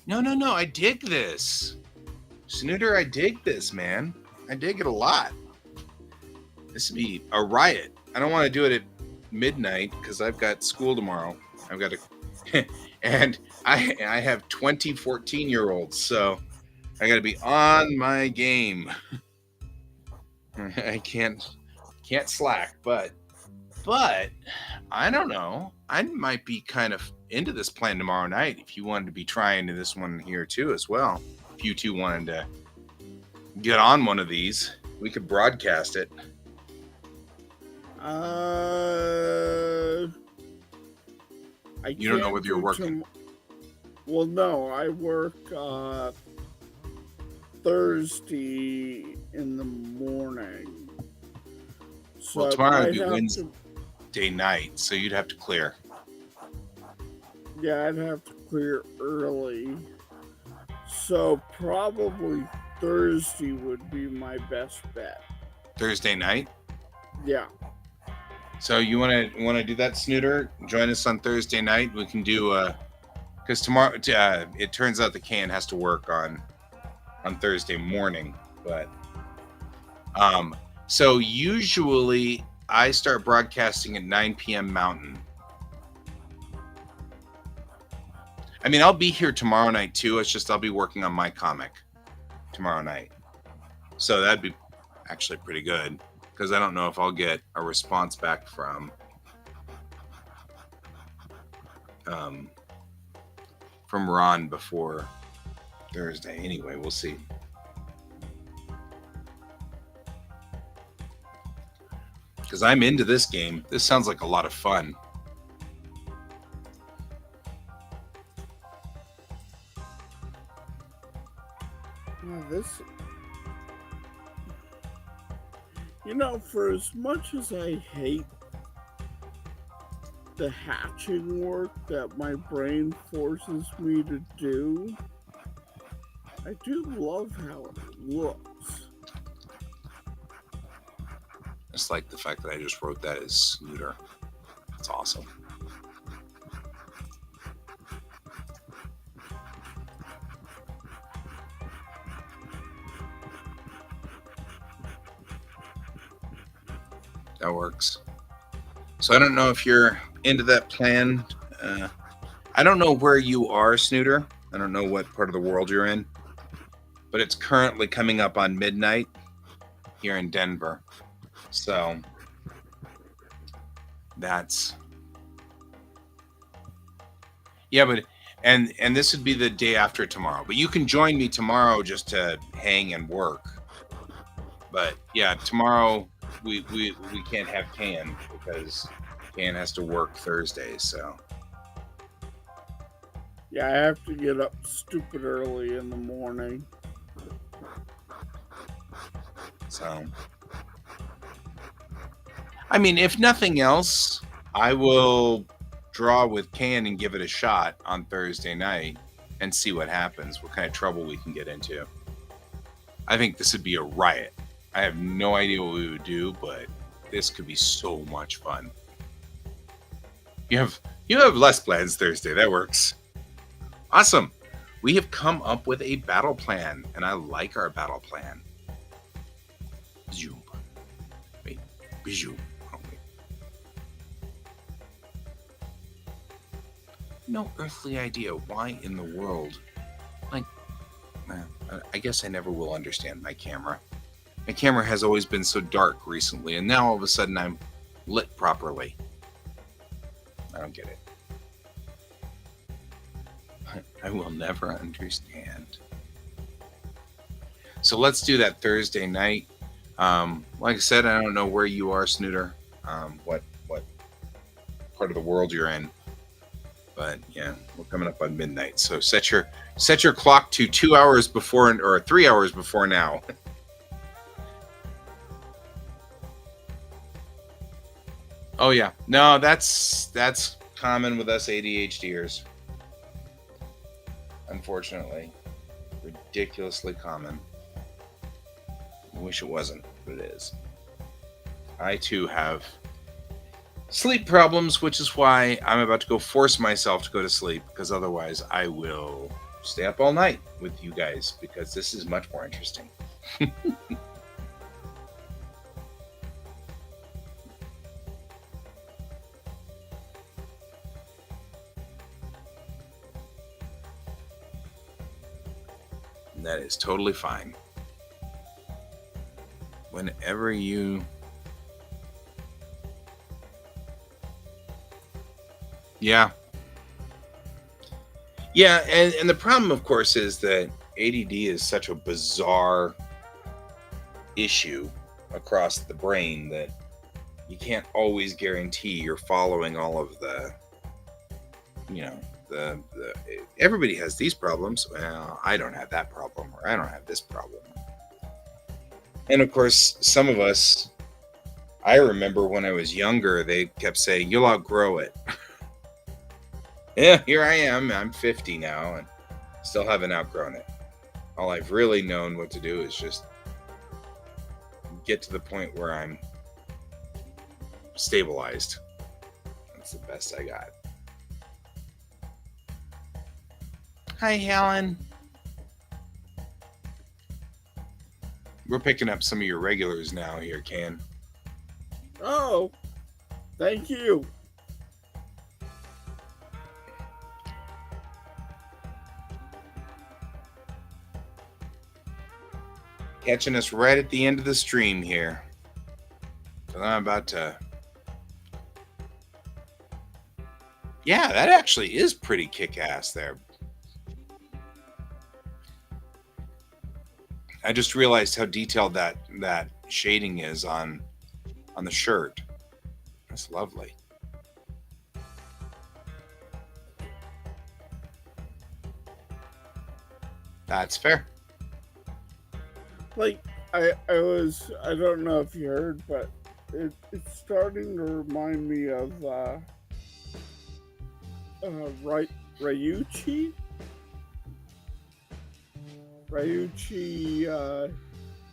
No. I dig this. Snooter, I dig this, man. I dig it a lot. This would be a riot. I don't want to do it at midnight because I've got school tomorrow. I've got to... and I have 20 14-year-olds, so I got to be on my game. I can't slack, but I don't know. I might be kind of into this plan tomorrow night if you wanted to be trying this one here too as well. If you two wanted to get on one of these, we could broadcast it. You don't know whether you're working. Well, no, I work Thursday in the morning. So well, tomorrow would be Wednesday night, so you'd have to clear. Yeah, I'd have to clear early. So probably Thursday would be my best bet. Thursday night? Yeah. So you want to do that, Snooter? Join us on Thursday night. We can do because tomorrow it turns out the can has to work on Thursday morning, but so usually I start broadcasting at 9 p.m. Mountain. I mean, I'll be here tomorrow night too. It's just I'll be working on my comic tomorrow night, so that'd be actually pretty good. Because I don't know if I'll get a response back from Ron before Thursday. Anyway, we'll see. Because I'm into this game. This sounds like a lot of fun. This... You know, for as much as I hate the hatching work that my brain forces me to do, I do love how it looks. It's like the fact that I just wrote that as Snooter. That's awesome. That works. So I don't know if you're into that plan. I don't know where you are, Snooter. I don't know what part of the world you're in, but it's currently coming up on midnight here in Denver. So that's but and this would be the day after tomorrow. But you can join me tomorrow just to hang and work. But yeah, tomorrow we can't have Can because Can has to work Thursday, so yeah, I have to get up stupid early in the morning. So I mean, if nothing else, I will draw with Can and give it a shot on Thursday night and see what happens, what kind of trouble we can get into. I think this would be a riot. I have no idea what we would do, but this could be so much fun. You have less plans Thursday. That works. Awesome. We have come up with a battle plan, and I like our battle plan. Zoom. Wait. Zoom. Oh, wait. No earthly idea why in the world. Like, I guess I never will understand my camera. My camera has always been so dark recently, and now all of a sudden I'm lit properly. I don't get it. I will never understand. So let's do that Thursday night. Like I said, I don't know where you are, Snooter. What part of the world you're in. But yeah, we're coming up on midnight. So set your clock to 2 hours before or 3 hours before now. Oh yeah. No, that's common with us ADHDers. Unfortunately. Ridiculously common. I wish it wasn't, but it is. I too have sleep problems, which is why I'm about to go force myself to go to sleep, because otherwise I will stay up all night with you guys, because this is much more interesting. And that is totally fine. Whenever you... Yeah. Yeah, and the problem, of course, is that ADD is such a bizarre issue across the brain that you can't always guarantee you're following all of the, the everybody has these problems. Well, I don't have that problem, or I don't have this problem. And of course, some of us, I remember when I was younger, they kept saying, you'll outgrow it. Yeah, here I am. I'm 50 now and still haven't outgrown it. All I've really known what to do is just get to the point where I'm stabilized. That's the best I got. Hi, Helen. We're picking up some of your regulars now here, Can. Oh, thank you. Catching us right at the end of the stream here. So I'm about to... Yeah, that actually is pretty kick-ass there. I just realized how detailed that shading is on the shirt. That's lovely. That's fair. Like, I don't know if you heard, but it's starting to remind me of Ryuichi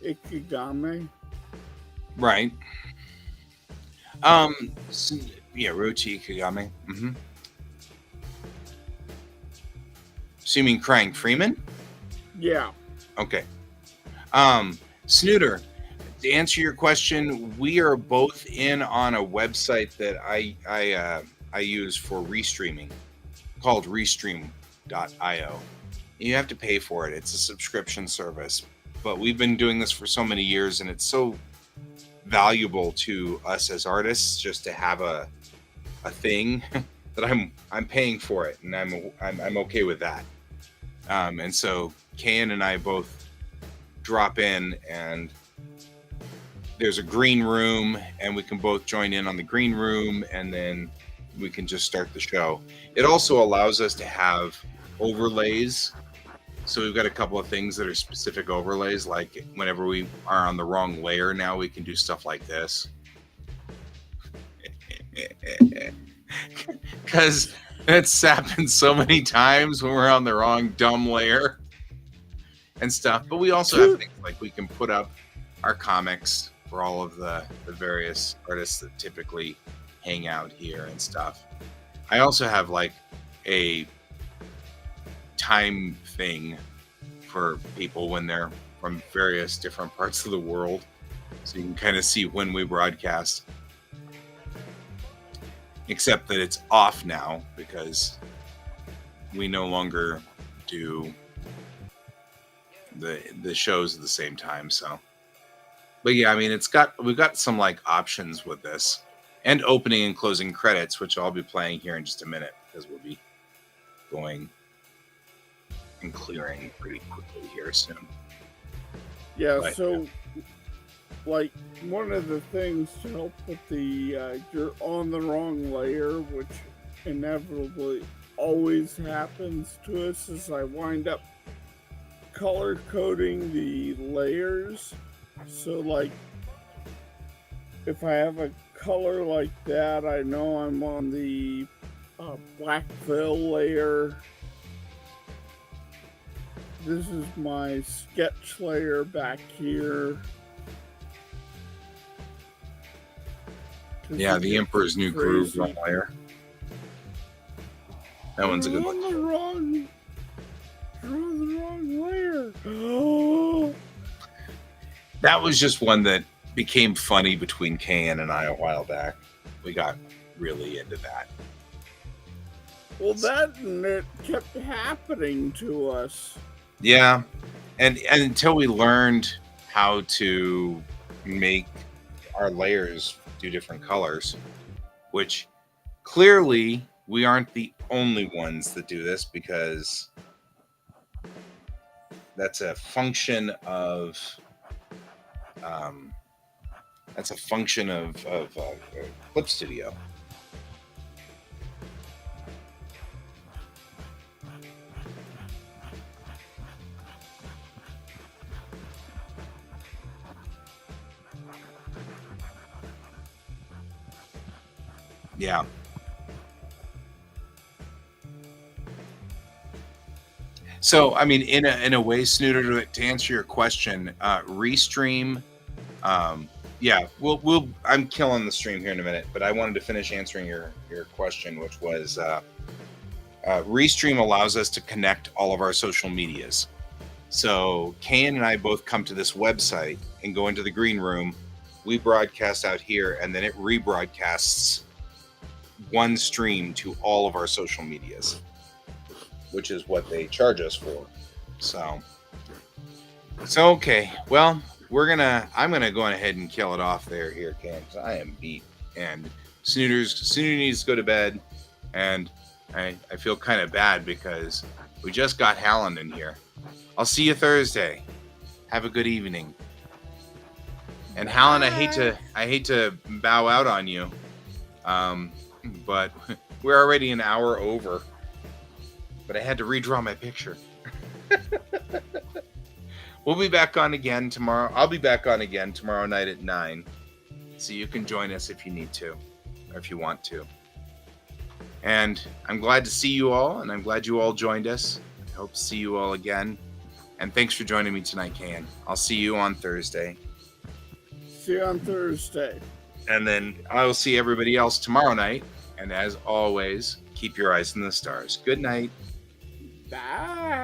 Ikigami. Right. Yeah, Ryuichi Ikigami. Mm-hmm. So you mean Crying Freeman? Yeah. Okay. Snooter, to answer your question, we are both in on a website that I use for restreaming called restream.io. You have to pay for it. It's a subscription service, but we've been doing this for so many years, and it's so valuable to us as artists just to have a thing that I'm paying for it, and I'm okay with that. And so Kan and I both drop in, and there's a green room, and we can both join in on the green room, and then we can just start the show. It also allows us to have overlays. So we've got a couple of things that are specific overlays, like whenever we are on the wrong layer now, we can do stuff like this. because it's happened so many times when we're on the wrong dumb layer and stuff. But we also have things like we can put up our comics for all of the various artists that typically hang out here and stuff. I also have like a time thing for people when they're from various different parts of the world, so you can kind of see when we broadcast. Except that it's off now because we no longer do the shows at the same time. So, but yeah, I mean, we've got some like options with this, and opening and closing credits, which I'll be playing here in just a minute because we'll be going and clearing pretty quickly here soon. Yeah, but, so like one of the things to help with the you're on the wrong layer, which inevitably always happens to us, is I wind up color coding the layers. So like if I have a color like that, I know I'm on the black veil layer. This is my sketch layer back here. Yeah, the Emperor's New Groove layer. That one's a good one. You're on the wrong layer. Oh. That was just one that became funny between Kan and I a while back. We got really into that. Well, that and it kept happening to us. Yeah, and until we learned how to make our layers do different colors, which clearly we aren't the only ones that do this, because that's a function of Clip Studio. Yeah. So, I mean, in a way, Snooter, to answer your question, Restream, yeah, we'll I'm killing the stream here in a minute, but I wanted to finish answering your question, which was Restream allows us to connect all of our social medias. So Kan and I both come to this website and go into the green room. We broadcast out here, and then it rebroadcasts one stream to all of our social medias, which is what they charge us for. So okay. Well, I'm gonna go ahead and kill it off here, Kan, because I am beat, and Snooter needs to go to bed, and I feel kind of bad because we just got Hallen in here. I'll see you Thursday. Have a good evening. And Hallen, I hate to bow out on you, but we're already an hour over. But I had to redraw my picture. We'll be back on again tomorrow. I'll be back on again tomorrow night at 9. So you can join us if you need to, or if you want to. And I'm glad to see you all, and I'm glad you all joined us. I hope to see you all again. And thanks for joining me tonight, Kan. I'll see you on Thursday. See you on Thursday. And then I will see everybody else tomorrow night. And as always, keep your eyes on the stars. Good night. Bye.